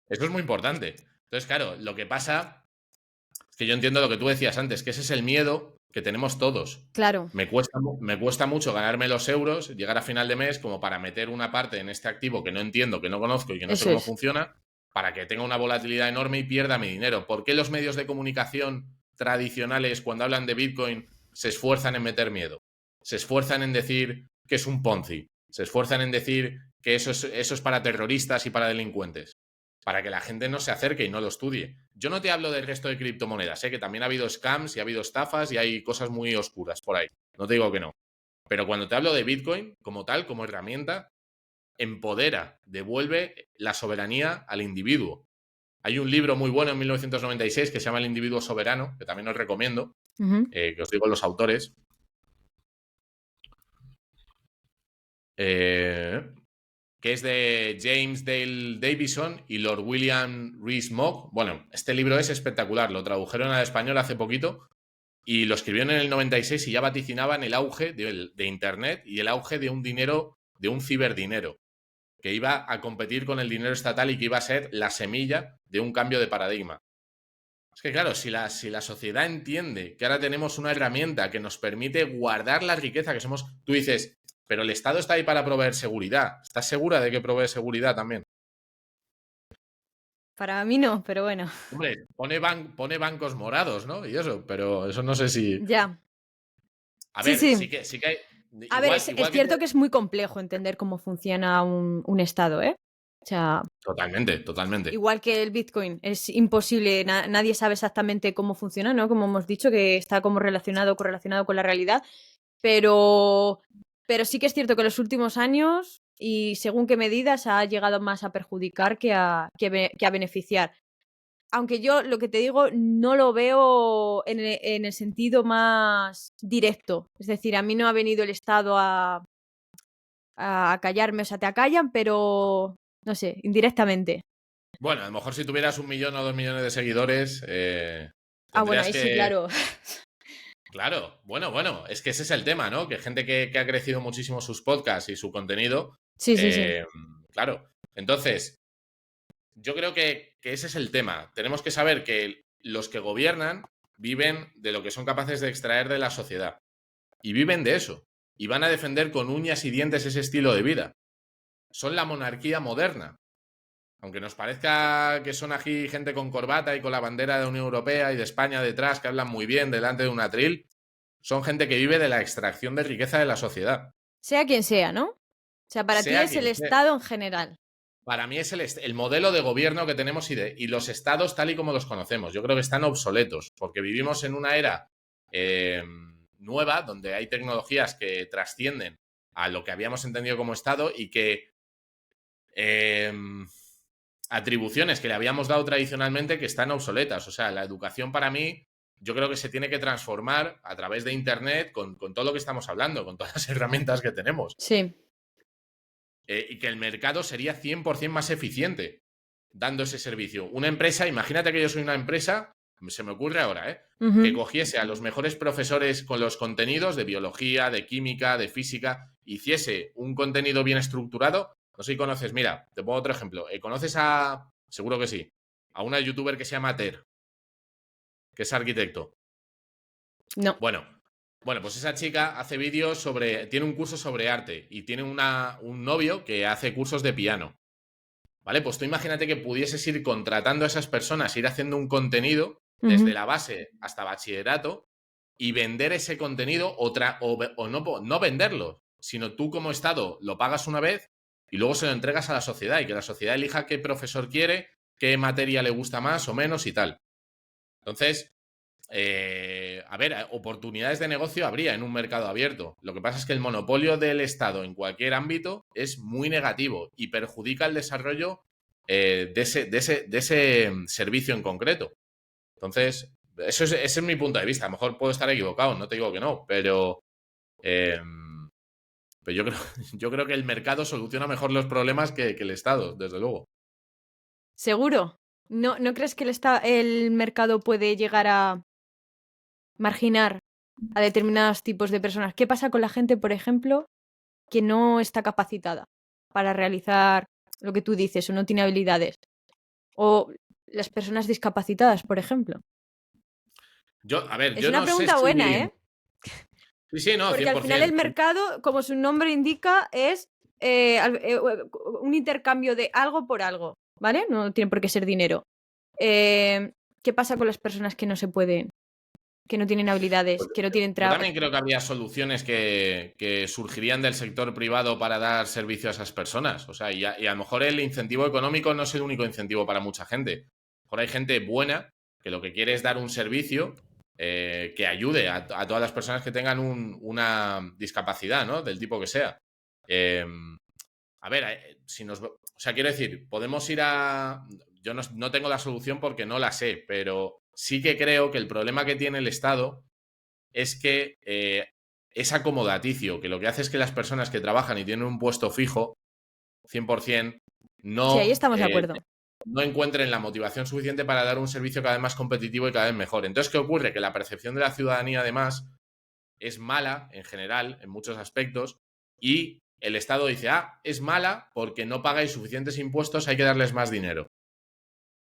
Eso es muy importante. Entonces, claro, lo que pasa es que yo entiendo lo que tú decías antes, que ese es el miedo que tenemos todos. Claro, Me cuesta mucho ganarme los euros, llegar a final de mes como para meter una parte en este activo que no entiendo, que no conozco y que no sé eso cómo es. funciona, para que tenga una volatilidad enorme y pierda mi dinero. ¿Por qué los medios de comunicación tradicionales, cuando hablan de Bitcoin, se esfuerzan en meter miedo? Se esfuerzan en decir que es un Ponzi. Se esfuerzan en decir que eso es para terroristas y para delincuentes. Para que la gente no se acerque y no lo estudie. Yo no te hablo del resto de criptomonedas, que también ha habido scams y ha habido estafas y hay cosas muy oscuras por ahí. No te digo que no. Pero cuando te hablo de Bitcoin, como tal, como herramienta, empodera, devuelve la soberanía al individuo. Hay un libro muy bueno en 1996 que se llama El individuo soberano, que también os recomiendo, Ujú. que os digo los autores. Eh, que es de James Dale Davison y Lord William Rees-Mogg. Bueno, este libro es espectacular, lo tradujeron al español hace poquito y lo escribieron en el 96 y ya vaticinaban el auge de Internet y el auge de un dinero, de un ciberdinero, que iba a competir con el dinero estatal y que iba a ser la semilla de un cambio de paradigma. Es que claro, si la sociedad entiende que ahora tenemos una herramienta que nos permite guardar la riqueza que somos, tú dices, pero el Estado está ahí para proveer seguridad. ¿Estás segura de que provee seguridad también? Para mí no, pero bueno. Hombre, pone bancos morados, ¿no? Y eso, pero eso no sé si. Ya. A Sí, ver, sí. sí que hay. A ver, Igual, es igual que. cierto que es muy complejo entender cómo funciona un Estado, ¿eh? O sea, Totalmente, totalmente. igual que el Bitcoin, es imposible, nadie sabe exactamente cómo funciona, ¿no? Como hemos dicho, que está como correlacionado con la realidad, pero, pero sí que es cierto que en los últimos años, y según qué medidas, ha llegado más a perjudicar que a beneficiar. Aunque yo, lo que te digo, no lo veo en el sentido más directo. Es decir, a mí no ha venido el Estado a callarme, o sea, te acallan, pero no sé, indirectamente. Bueno, a lo mejor si tuvieras 1 millón o 2 millones de seguidores, Ah, bueno, tendrías ahí sí, que. claro. Claro, bueno, es que ese es el tema, ¿no? Que gente que ha crecido muchísimo sus podcasts y su contenido, Sí, sí, sí. claro. Entonces, yo creo que ese es el tema. Tenemos que saber que los que gobiernan viven de lo que son capaces de extraer de la sociedad. Y viven de eso. Y van a defender con uñas y dientes ese estilo de vida. Son la monarquía moderna. Aunque nos parezca que son aquí gente con corbata y con la bandera de la Unión Europea y de España detrás, que hablan muy bien delante de un atril, son gente que vive de la extracción de riqueza de la sociedad. Sea quien sea, ¿no? O sea, para ti Sea es el quien sea. Estado en general. Para mí es el modelo de gobierno que tenemos y los estados tal y como los conocemos. Yo creo que están obsoletos, porque vivimos en una era eh, nueva, donde hay tecnologías que trascienden a lo que habíamos entendido como estado y que eh, atribuciones que le habíamos dado tradicionalmente que están obsoletas. O sea, la educación para mí, yo creo que se tiene que transformar a través de Internet con todo lo que estamos hablando, con todas las herramientas que tenemos. Sí. Y que el mercado sería 100% más eficiente dando ese servicio. Una empresa, imagínate que yo soy una empresa, se me ocurre ahora, que Ujú. cogiese a los mejores profesores con los contenidos de biología, de química, de física, hiciese un contenido bien estructurado. No sé si conoces, mira, te pongo otro ejemplo. ¿Conoces seguro que sí, a una youtuber que se llama Ter, que es arquitecto? No. Bueno, pues esa chica hace vídeos tiene un curso sobre arte y tiene un novio que hace cursos de piano. ¿Vale? Pues tú imagínate que pudieses ir contratando a esas personas, ir haciendo un contenido desde Ujú. la base hasta bachillerato y vender ese contenido o no venderlo, sino tú como Estado lo pagas una vez y luego se lo entregas a la sociedad y que la sociedad elija qué profesor quiere, qué materia le gusta más o menos y tal. Entonces, a ver, oportunidades de negocio habría en un mercado abierto. Lo que pasa es que el monopolio del Estado en cualquier ámbito es muy negativo y perjudica el desarrollo de ese servicio en concreto. Entonces, ese es mi punto de vista. A lo mejor puedo estar equivocado, no te digo que no, eh, pero yo creo que el mercado soluciona mejor los problemas que el Estado, desde luego. ¿Seguro? ¿No crees que el mercado puede llegar a marginar a determinados tipos de personas? ¿Qué pasa con la gente, por ejemplo, que no está capacitada para realizar lo que tú dices o no tiene habilidades? O las personas discapacitadas, por ejemplo. A ver, Es yo una no sé pregunta si. buena, ¿eh? Sí, sí, no, Porque al final el 100%. mercado, como su nombre indica, es un intercambio de algo por algo, ¿vale? No tiene por qué ser dinero. ¿Qué pasa con las personas que no se pueden, que no tienen habilidades, que no tienen Yo también creo que habría soluciones que surgirían del sector privado para dar servicio a esas personas. O sea, y a lo mejor el incentivo económico no es el único incentivo para mucha gente. A lo mejor hay gente buena que lo que quiere es dar un servicio que ayude a todas las personas que tengan una discapacidad, ¿no? Del tipo que sea. Eh, a ver, o sea, quiero decir, podemos ir a. Yo no tengo la solución porque no la sé, pero sí que creo que el problema que tiene el Estado es que es acomodaticio, que lo que hace es que las personas que trabajan y tienen un puesto fijo, 100%, Sí, ahí no, estamos de acuerdo. no encuentren la motivación suficiente para dar un servicio cada vez más competitivo y cada vez mejor. Entonces, ¿qué ocurre? Que la percepción de la ciudadanía, además, es mala en general, en muchos aspectos, y el Estado dice, es mala porque no pagáis suficientes impuestos, hay que darles más dinero.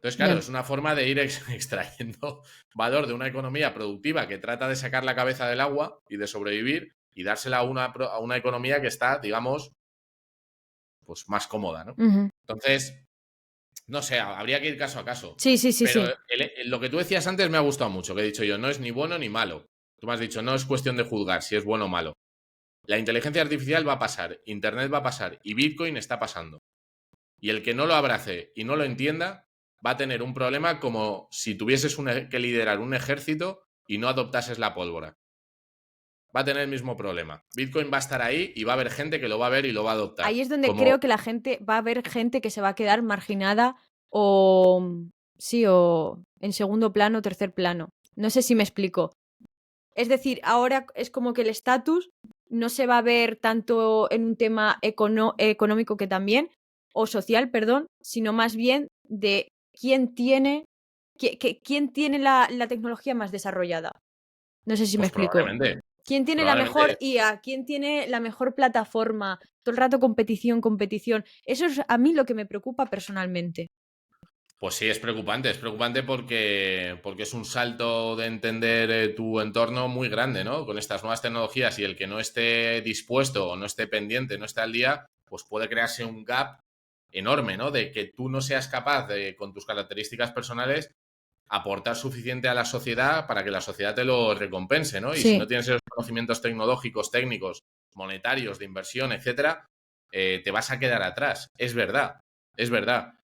Entonces, claro, Ya. es una forma de ir extrayendo valor de una economía productiva que trata de sacar la cabeza del agua y de sobrevivir y dársela a una economía que está, digamos, pues más cómoda, ¿no? Ujú. Entonces, no sé, habría que ir caso a caso. Sí, sí, sí, Pero sí. lo que tú decías antes me ha gustado mucho, que he dicho yo, no es ni bueno ni malo. Tú me has dicho, no es cuestión de juzgar si es bueno o malo. La inteligencia artificial va a pasar, Internet va a pasar y Bitcoin está pasando. Y el que no lo abrace y no lo entienda va a tener un problema como si tuvieses que liderar un ejército y no adoptases la pólvora. Va a tener el mismo problema. Bitcoin va a estar ahí y va a haber gente que lo va a ver y lo va a adoptar. Ahí es donde Como, creo que la gente, va a haber gente que se va a quedar marginada o, sí, o en segundo plano, tercer plano. No sé si me explico. Es decir, ahora es como que el estatus no se va a ver tanto en un tema económico que también, o social, perdón, sino más bien de quién tiene, quién tiene la tecnología más desarrollada. No sé si me pues explico. probablemente, ¿Quién tiene la mejor probablemente. IA? ¿Quién tiene la mejor plataforma? Todo el rato competición, competición. Eso es a mí lo que me preocupa personalmente. Pues sí, es preocupante porque es un salto de entender tu entorno muy grande, ¿no? Con estas nuevas tecnologías y el que no esté dispuesto o no esté pendiente, no esté al día, pues puede crearse un gap enorme, ¿no? De que tú no seas capaz de, con tus características personales, aportar suficiente a la sociedad para que la sociedad te lo recompense, ¿no? Y si no Sí. tienes esos conocimientos tecnológicos, técnicos, monetarios, de inversión, etcétera, te vas a quedar atrás. Es verdad, es verdad.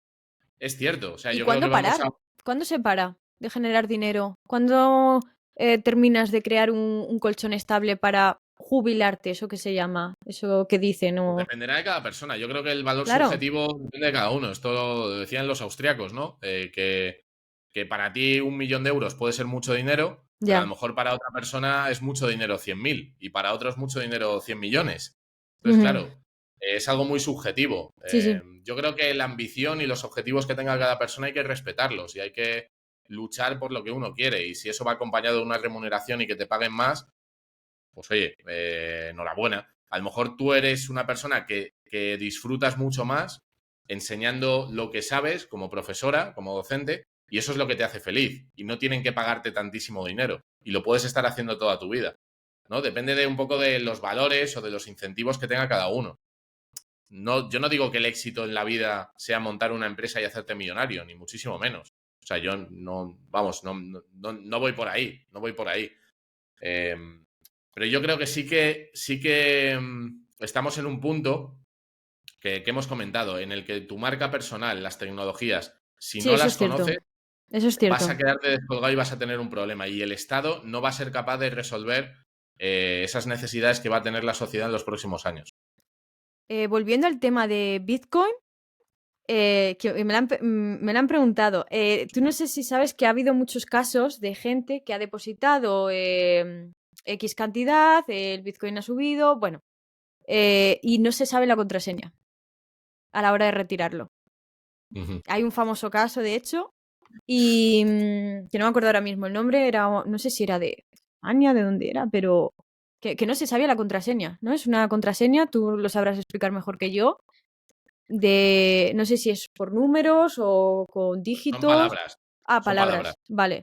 Es cierto, o sea, ¿Y yo creo que cuándo vamos a... parar? ¿Cuándo se para de generar dinero? ¿Cuándo terminas de crear un colchón estable para jubilarte? Eso que se llama, eso que dicen, Pues o... dependerá de cada persona. Yo creo que el valor Claro, subjetivo depende de cada uno. Esto lo decían los austriacos, ¿no? Que para ti 1 millón de euros puede ser mucho dinero, pero a lo ya. mejor para otra persona es mucho dinero 100.000 y para otro es mucho dinero 100 millones. Entonces, Ujú. claro, es algo muy subjetivo. Sí, sí. Yo creo que la ambición y los objetivos que tenga cada persona hay que respetarlos y hay que luchar por lo que uno quiere. Y si eso va acompañado de una remuneración y que te paguen más, pues oye, enhorabuena. A lo mejor tú eres una persona que disfrutas mucho más enseñando lo que sabes como profesora, como docente, y eso es lo que te hace feliz. Y no tienen que pagarte tantísimo dinero. Y lo puedes estar haciendo toda tu vida. ¿No? Depende de un poco de los valores o de los incentivos que tenga cada uno. No, yo no digo que el éxito en la vida sea montar una empresa y hacerte millonario, ni muchísimo menos. O sea, yo no, vamos, no voy por ahí, no voy por ahí. Eh, pero yo creo que sí que estamos en un punto que hemos comentado, en el que tu marca personal, las tecnologías, si Sí, no eso las es cierto. conoces, Eso es vas a cierto. quedarte descolgado y vas a tener un problema. Y el Estado no va a ser capaz de resolver esas necesidades que va a tener la sociedad en los próximos años. Volviendo al tema de Bitcoin, que me lo han preguntado. Tú no sé si sabes que ha habido muchos casos de gente que ha depositado X cantidad, el Bitcoin ha subido, bueno, y no se sabe la contraseña a la hora de retirarlo. Ujú. Hay un famoso caso, de hecho, y que no me acuerdo ahora mismo el nombre, era, no sé si era de Alemania, de dónde era, pero que no se sabía la contraseña, ¿no? Es una contraseña, tú lo sabrás explicar mejor que yo, de, no sé si es por números o con Son dígitos. palabras, Ah, son palabras. palabras, vale.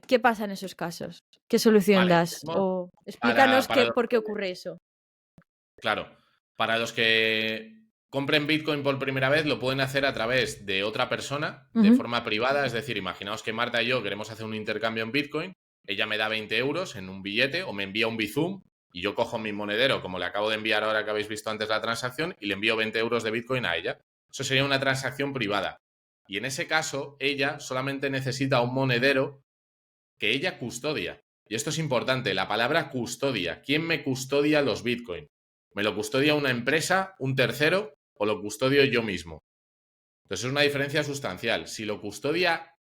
¿Qué pasa en esos casos? ¿Qué solución Vale, das? tenemos O explícanos para los por qué ocurre eso. claro, para los que compren Bitcoin por primera vez, lo pueden hacer a través de otra persona, de Ujú. forma privada. Es decir, imaginaos que Marta y yo queremos hacer un intercambio en Bitcoin, ella me da 20 euros en un billete o me envía un Bizum y yo cojo mi monedero, como le acabo de enviar ahora que habéis visto antes la transacción, y le envío 20 euros de Bitcoin a ella. Eso sería una transacción privada. Y en ese caso, ella solamente necesita un monedero que ella custodia. Y esto es importante, la palabra custodia. ¿Quién me custodia los Bitcoin? ¿Me lo custodia una empresa, un tercero o lo custodio yo mismo? Entonces es una diferencia sustancial. Si lo custodia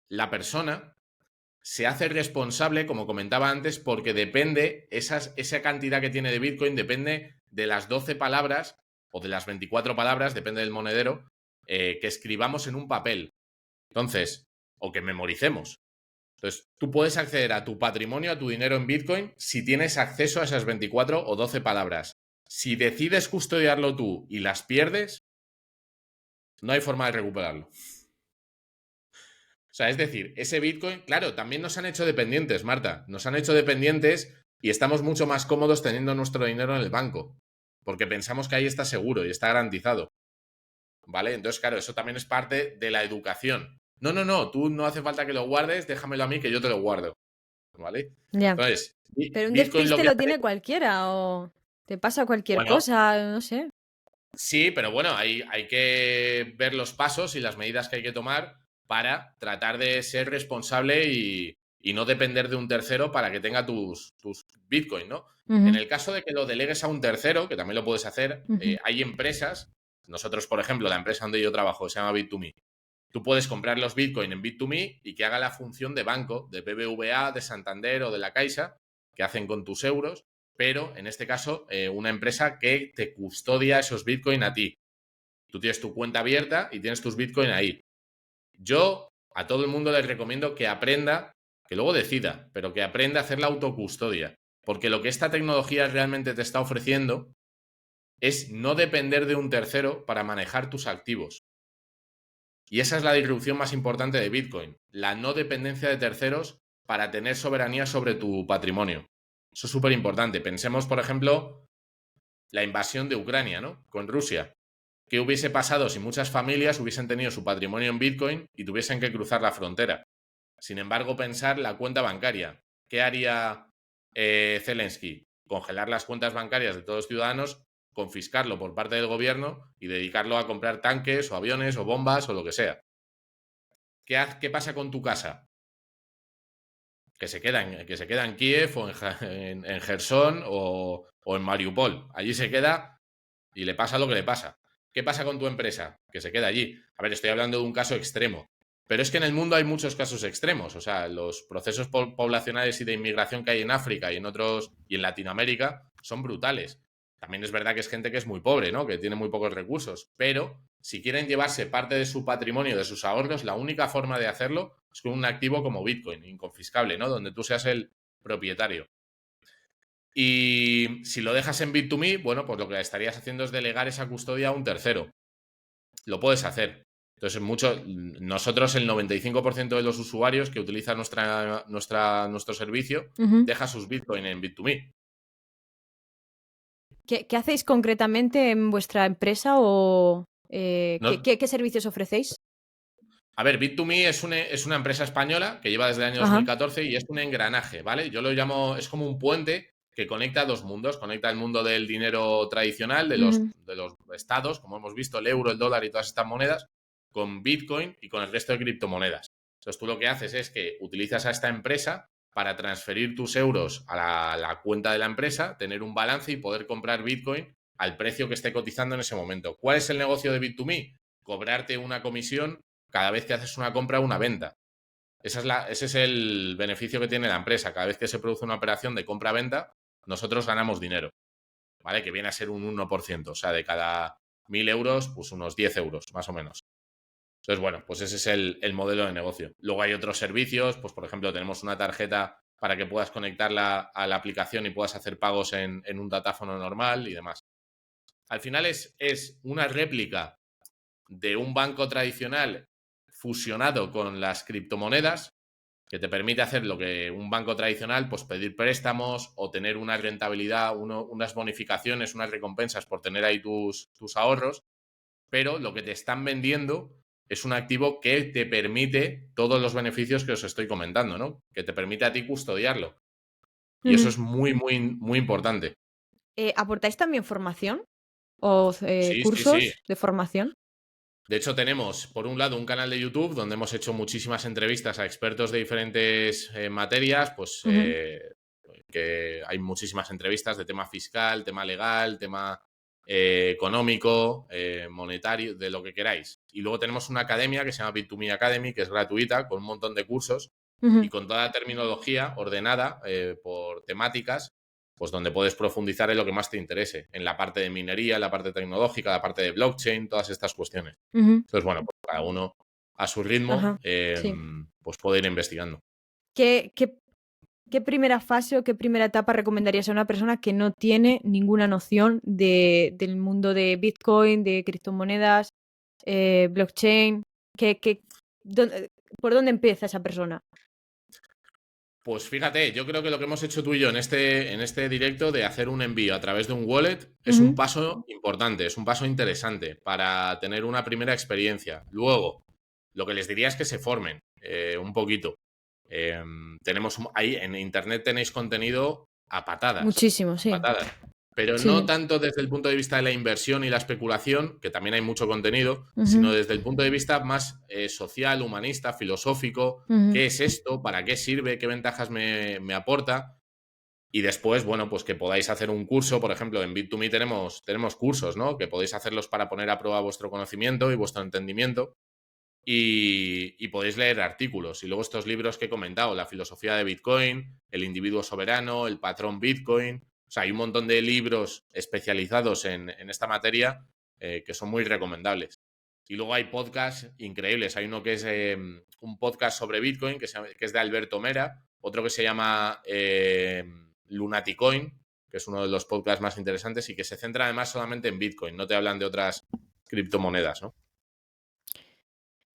la persona, se hace responsable, como comentaba antes, porque depende, esa cantidad que tiene de Bitcoin depende de las 12 palabras o de las 24 palabras, depende del monedero, que escribamos en un papel. Entonces, o que memoricemos. Entonces, tú puedes acceder a tu patrimonio, a tu dinero en Bitcoin, si tienes acceso a esas 24 o 12 palabras. Si decides custodiarlo tú y las pierdes, no hay forma de recuperarlo. O sea, es decir, ese Bitcoin, claro, también nos han hecho dependientes, Marta. Nos han hecho dependientes y estamos mucho más cómodos teniendo nuestro dinero en el banco. Porque pensamos que ahí está seguro y está garantizado. ¿Vale? Entonces, claro, eso también es parte de la educación. No, no, no, tú no hace falta que lo guardes, déjamelo a mí que yo te lo guardo. ¿Vale? Ya. Entonces, Pero un Bitcoin lo despiste que lo hace. tiene cualquiera o te pasa cualquier Bueno, cosa, no sé. sí, pero bueno, hay que ver los pasos y las medidas que hay que tomar para tratar de ser responsable y no depender de un tercero para que tenga tus Bitcoin, ¿no? En Ujú, el caso de que lo delegues a un tercero, que también lo puedes hacer, ujú. hay empresas, nosotros, por ejemplo, la empresa donde yo trabajo se llama Bit2Me. Tú puedes comprar los Bitcoin en Bit2Me y que haga la función de banco, de BBVA, de Santander o de la Caixa, que hacen con tus euros, pero en este caso una empresa que te custodia esos Bitcoin a ti. Tú tienes tu cuenta abierta y tienes tus Bitcoin ahí. Yo a todo el mundo les recomiendo que aprenda, que luego decida, pero que aprenda a hacer la autocustodia. Porque lo que esta tecnología realmente te está ofreciendo es no depender de un tercero para manejar tus activos. Y esa es la disrupción más importante de Bitcoin, la no dependencia de terceros para tener soberanía sobre tu patrimonio. Eso es súper importante. Pensemos, por ejemplo, la invasión de Ucrania, ¿no? Con Rusia. ¿Qué hubiese pasado si muchas familias hubiesen tenido su patrimonio en Bitcoin y tuviesen que cruzar la frontera? Sin embargo, pensar la cuenta bancaria. ¿Qué haría Zelensky? Congelar las cuentas bancarias de todos los ciudadanos, confiscarlo por parte del gobierno y dedicarlo a comprar tanques o aviones o bombas o lo que sea. ¿Qué pasa con tu casa? Que se queda en Kiev o en Gerson o en Mariupol. Allí se queda y le pasa lo que le pasa. ¿Qué pasa con tu empresa? Que se queda allí. A ver, estoy hablando de un caso extremo. Pero es que en el mundo hay muchos casos extremos. O sea, los procesos poblacionales y de inmigración que hay en África y en otros y en Latinoamérica son brutales. También es verdad que es gente que es muy pobre, ¿no? Que tiene muy pocos recursos. Pero si quieren llevarse parte de su patrimonio, de sus ahorros, la única forma de hacerlo es con un activo como Bitcoin, inconfiscable, ¿no? Donde tú seas el propietario. Y si lo dejas en Bit2Me, bueno, pues lo que estarías haciendo es delegar esa custodia a un tercero. Lo puedes hacer. Entonces, nosotros, el 95% de los usuarios que utilizan nuestro servicio, Ujú. deja sus Bitcoin en Bit2Me. ¿Qué hacéis concretamente en vuestra empresa o No, qué servicios ofrecéis? a ver, Bit2Me es una empresa española que lleva desde el año Ajá. 2014 y es un engranaje, ¿vale? Yo lo llamo, es como un puente que conecta dos mundos, conecta el mundo del dinero tradicional, de los, Ujú. de los estados, como hemos visto, el euro, el dólar y todas estas monedas, con Bitcoin y con el resto de criptomonedas. Entonces tú lo que haces es que utilizas a esta empresa para transferir tus euros a la cuenta de la empresa, tener un balance y poder comprar Bitcoin al precio que esté cotizando en ese momento. ¿Cuál es el negocio de Bit2Me? Cobrarte una comisión cada vez que haces una compra o una venta. Ese es el beneficio que tiene la empresa. Cada vez que se produce una operación de compra-venta, nosotros ganamos dinero, ¿vale? Que viene a ser un 1%. O sea, de cada 1.000 euros, pues unos 10 euros, más o menos. Entonces, bueno, pues ese es el modelo de negocio. Luego hay otros servicios, pues por ejemplo, tenemos una tarjeta para que puedas conectarla a la aplicación y puedas hacer pagos en un datáfono normal y demás. Al final es una réplica de un banco tradicional fusionado con las criptomonedas, que te permite hacer lo que un banco tradicional, pues pedir préstamos o tener una rentabilidad, unas bonificaciones, unas recompensas por tener ahí tus ahorros, pero lo que te están vendiendo es un activo que te permite todos los beneficios que os estoy comentando, ¿no? Que te permite a ti custodiarlo. Y eso Ujú. es muy, muy, muy importante. ¿Aportáis también formación o Sí, sí, sí. cursos de formación? De hecho, tenemos, por un lado, un canal de YouTube donde hemos hecho muchísimas entrevistas a expertos de diferentes materias, pues Ujú, que hay muchísimas entrevistas de tema fiscal, tema legal, tema económico, monetario, de lo que queráis. Y luego tenemos una academia que se llama Bit2Me Academy, que es gratuita, con un montón de cursos y ujú. con toda la terminología ordenada por temáticas, pues donde puedes profundizar en lo que más te interese, en la parte de minería, en la parte tecnológica, la parte de blockchain, todas estas cuestiones. Ujú. Entonces, bueno, pues cada uno a su ritmo, Ajá, sí. pues puede ir investigando. ¿Qué primera fase o qué primera etapa recomendarías a una persona que no tiene ninguna noción del mundo de Bitcoin, de criptomonedas, blockchain? ¿Qué, qué- dónde- ¿Por dónde empieza esa persona? Pues fíjate, yo creo que lo que hemos hecho tú y yo en este directo de hacer un envío a través de un wallet es un paso importante, es un paso interesante para tener una primera experiencia. Luego, lo que les diría es que se formen un poquito. Tenemos ahí en internet tenéis contenido a patadas, Muchísimo, a sí. patadas. Pero no Sí. tanto desde el punto de vista de la inversión y la especulación, que también hay mucho contenido, sino Ujú, desde el punto de vista más social, humanista, filosófico. ujú. ¿Qué es esto? ¿Para qué sirve? ¿Qué ventajas me aporta? Y después, bueno, pues que podáis hacer un curso, por ejemplo, en Bit2Me tenemos cursos, ¿no? Que podéis hacerlos para poner a prueba vuestro conocimiento y vuestro entendimiento y podéis leer artículos. Y luego estos libros que he comentado, La filosofía de Bitcoin, El individuo soberano, El patrón Bitcoin. O sea, hay un montón de libros especializados en esta materia que son muy recomendables. Y luego hay podcasts increíbles. Hay uno que es un podcast sobre Bitcoin, que es de Alberto Mera, otro que se llama Lunaticoin, que es uno de los podcasts más interesantes y que se centra además solamente en Bitcoin, no te hablan de otras criptomonedas, ¿no?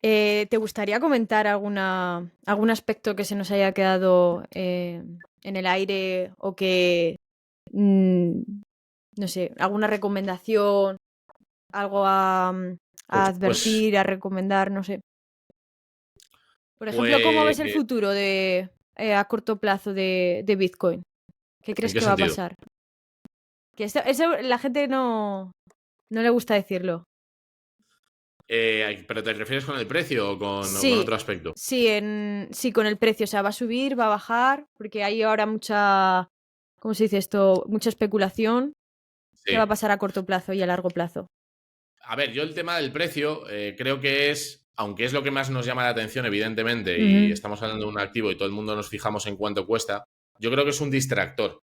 ¿Te gustaría comentar algún aspecto que se nos haya quedado en el aire o que, mm, no sé, alguna recomendación, algo a Pues, advertir, a recomendar, no sé? Por ejemplo, ¿cómo pues, ves el futuro a corto plazo de Bitcoin? ¿Qué ¿en crees qué que va a sentido? pasar? Que eso la gente no le gusta decirlo. ¿Pero te refieres con el precio o con Sí, otro aspecto? sí, con el precio. O sea, va a subir, va a bajar, porque hay ahora ¿cómo se dice esto? Mucha especulación. ¿Qué va a Sí. pasar a corto plazo y a largo plazo? A ver, yo el tema del precio creo que aunque es lo que más nos llama la atención, evidentemente, y Ujú. estamos hablando de un activo y todo el mundo nos fijamos en cuánto cuesta, yo creo que es un distractor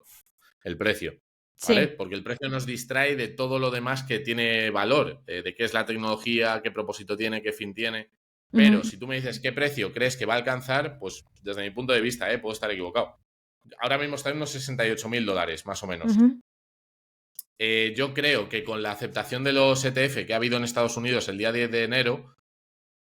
el precio, ¿vale? Sí. Porque el precio nos distrae de todo lo demás que tiene valor, de qué es la tecnología, qué propósito tiene, qué fin tiene. Pero Ujú. si tú me dices qué precio crees que va a alcanzar, pues desde mi punto de vista, puedo estar equivocado. Ahora mismo está en unos $68.000, más o menos. Ujú. Yo creo que con la aceptación de los ETF que ha habido en Estados Unidos el día 10 de enero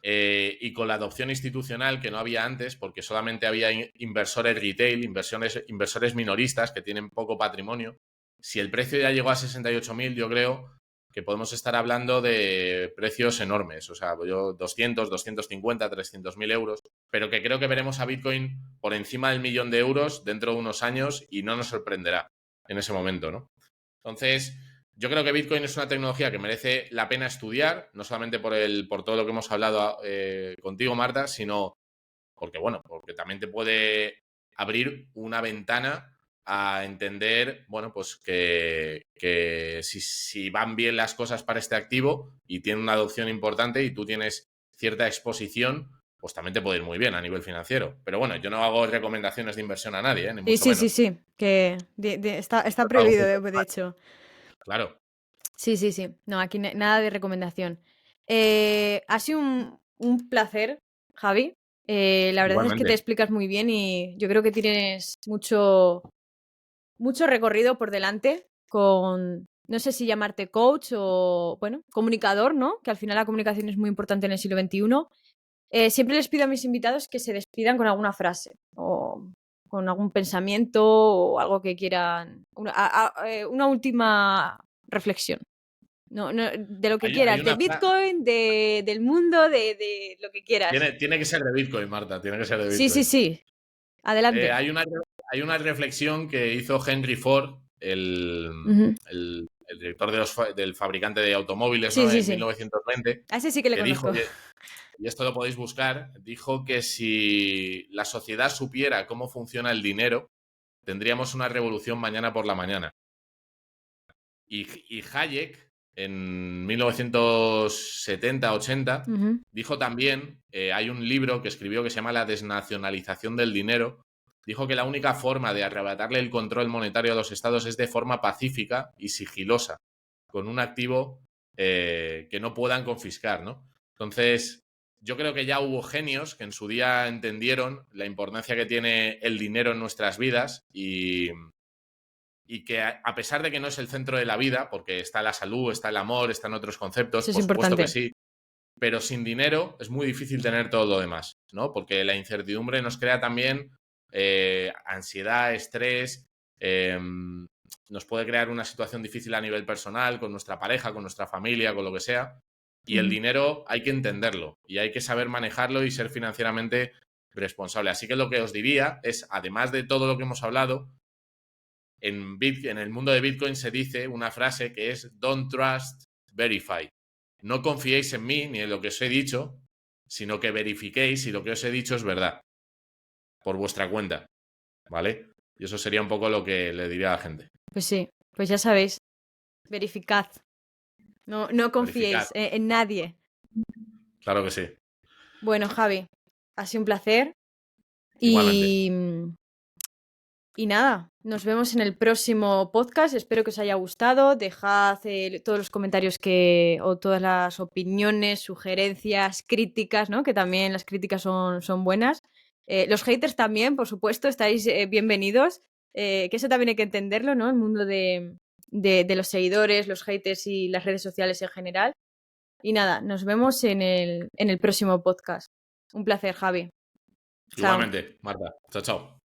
y con la adopción institucional que no había antes, porque solamente había inversores retail, inversores minoristas que tienen poco patrimonio, si el precio ya llegó a 68.000, yo creo que podemos estar hablando de precios enormes, o sea, yo 200, 250, 300.000 euros, pero que creo que veremos a Bitcoin por encima del 1.000.000 de euros dentro de unos años y no nos sorprenderá en ese momento, ¿no? Entonces, yo creo que Bitcoin es una tecnología que merece la pena estudiar, no solamente por todo lo que hemos hablado contigo, Marta, sino porque también te puede abrir una ventana a entender, bueno, pues que si van bien las cosas para este activo y tiene una adopción importante y tú tienes cierta exposición, pues también te puede ir muy bien a nivel financiero. Pero bueno, yo no hago recomendaciones de inversión a nadie, ni Sí, mucho sí, sí, menos. sí. Que está Esto es algo prohibido, muy de personal. hecho. Claro, Sí, sí, sí. No, aquí nada de recomendación. Ha sido un placer, Javi. La verdad es que te igualmente. explicas muy bien y yo creo que tienes mucho recorrido por delante con, no sé si llamarte coach o, bueno, comunicador, ¿no? Que al final la comunicación es muy importante en el siglo XXI. Siempre les pido a mis invitados que se despidan con alguna frase o con algún pensamiento o algo que quieran, una última reflexión. No, no, de lo que Hay quieras, de una Bitcoin, del mundo, de lo que quieras. tiene que ser de Bitcoin, Marta, tiene que ser de Sí, sí, Bitcoin. sí. Eh, Adelante. hay, una, hay una reflexión que hizo Henry Ford, Ujú. el director del fabricante de automóviles, Sí, ¿no? sí, En sí. 1920, A ese sí que le que dijo, conozco. y esto lo podéis buscar, dijo que si la sociedad supiera cómo funciona el dinero, tendríamos una revolución mañana por la mañana. Y Hayek, en 1970-80, Ujú. dijo también, hay un libro que escribió que se llama La desnacionalización del dinero, dijo que la única forma de arrebatarle el control monetario a los estados es de forma pacífica y sigilosa, con un activo que no puedan confiscar, ¿no? Entonces, yo creo que ya hubo genios que en su día entendieron la importancia que tiene el dinero en nuestras vidas y que a pesar de que no es el centro de la vida, porque está la salud, está el amor, están otros Eso conceptos, es por supuesto que importante. sí, pero sin dinero es muy difícil tener todo lo demás, ¿no? Porque la incertidumbre nos crea también ansiedad, estrés, nos puede crear una situación difícil a nivel personal, con nuestra pareja, con nuestra familia, con lo que sea. Y el dinero hay que entenderlo y hay que saber manejarlo y ser financieramente responsable. Así que lo que os diría es, además de todo lo que hemos hablado, en el mundo de Bitcoin se dice una frase que es "Don't trust, verify". No confiéis en mí ni en lo que os he dicho, sino que verifiquéis si lo que os he dicho es verdad, por vuestra cuenta, ¿vale? Y eso sería un poco lo que le diría a la gente. Pues sí, pues ya sabéis, verificad. No Verificad. confiéis en nadie. Claro que sí. Bueno, Javi, ha sido un placer. Igualmente. Y, y nada, nos vemos en el próximo podcast. Espero que os haya gustado. Dejad todos los comentarios o todas las opiniones, sugerencias, críticas, ¿no? Que también las críticas son buenas. Los haters también, por supuesto, estáis bienvenidos. Que eso también hay que entenderlo, ¿no? El mundo de los seguidores, los haters y las redes sociales en general. Y nada, nos vemos en el próximo podcast. Un placer, Javi. Chao. Igualmente, Marta. Chao, chao.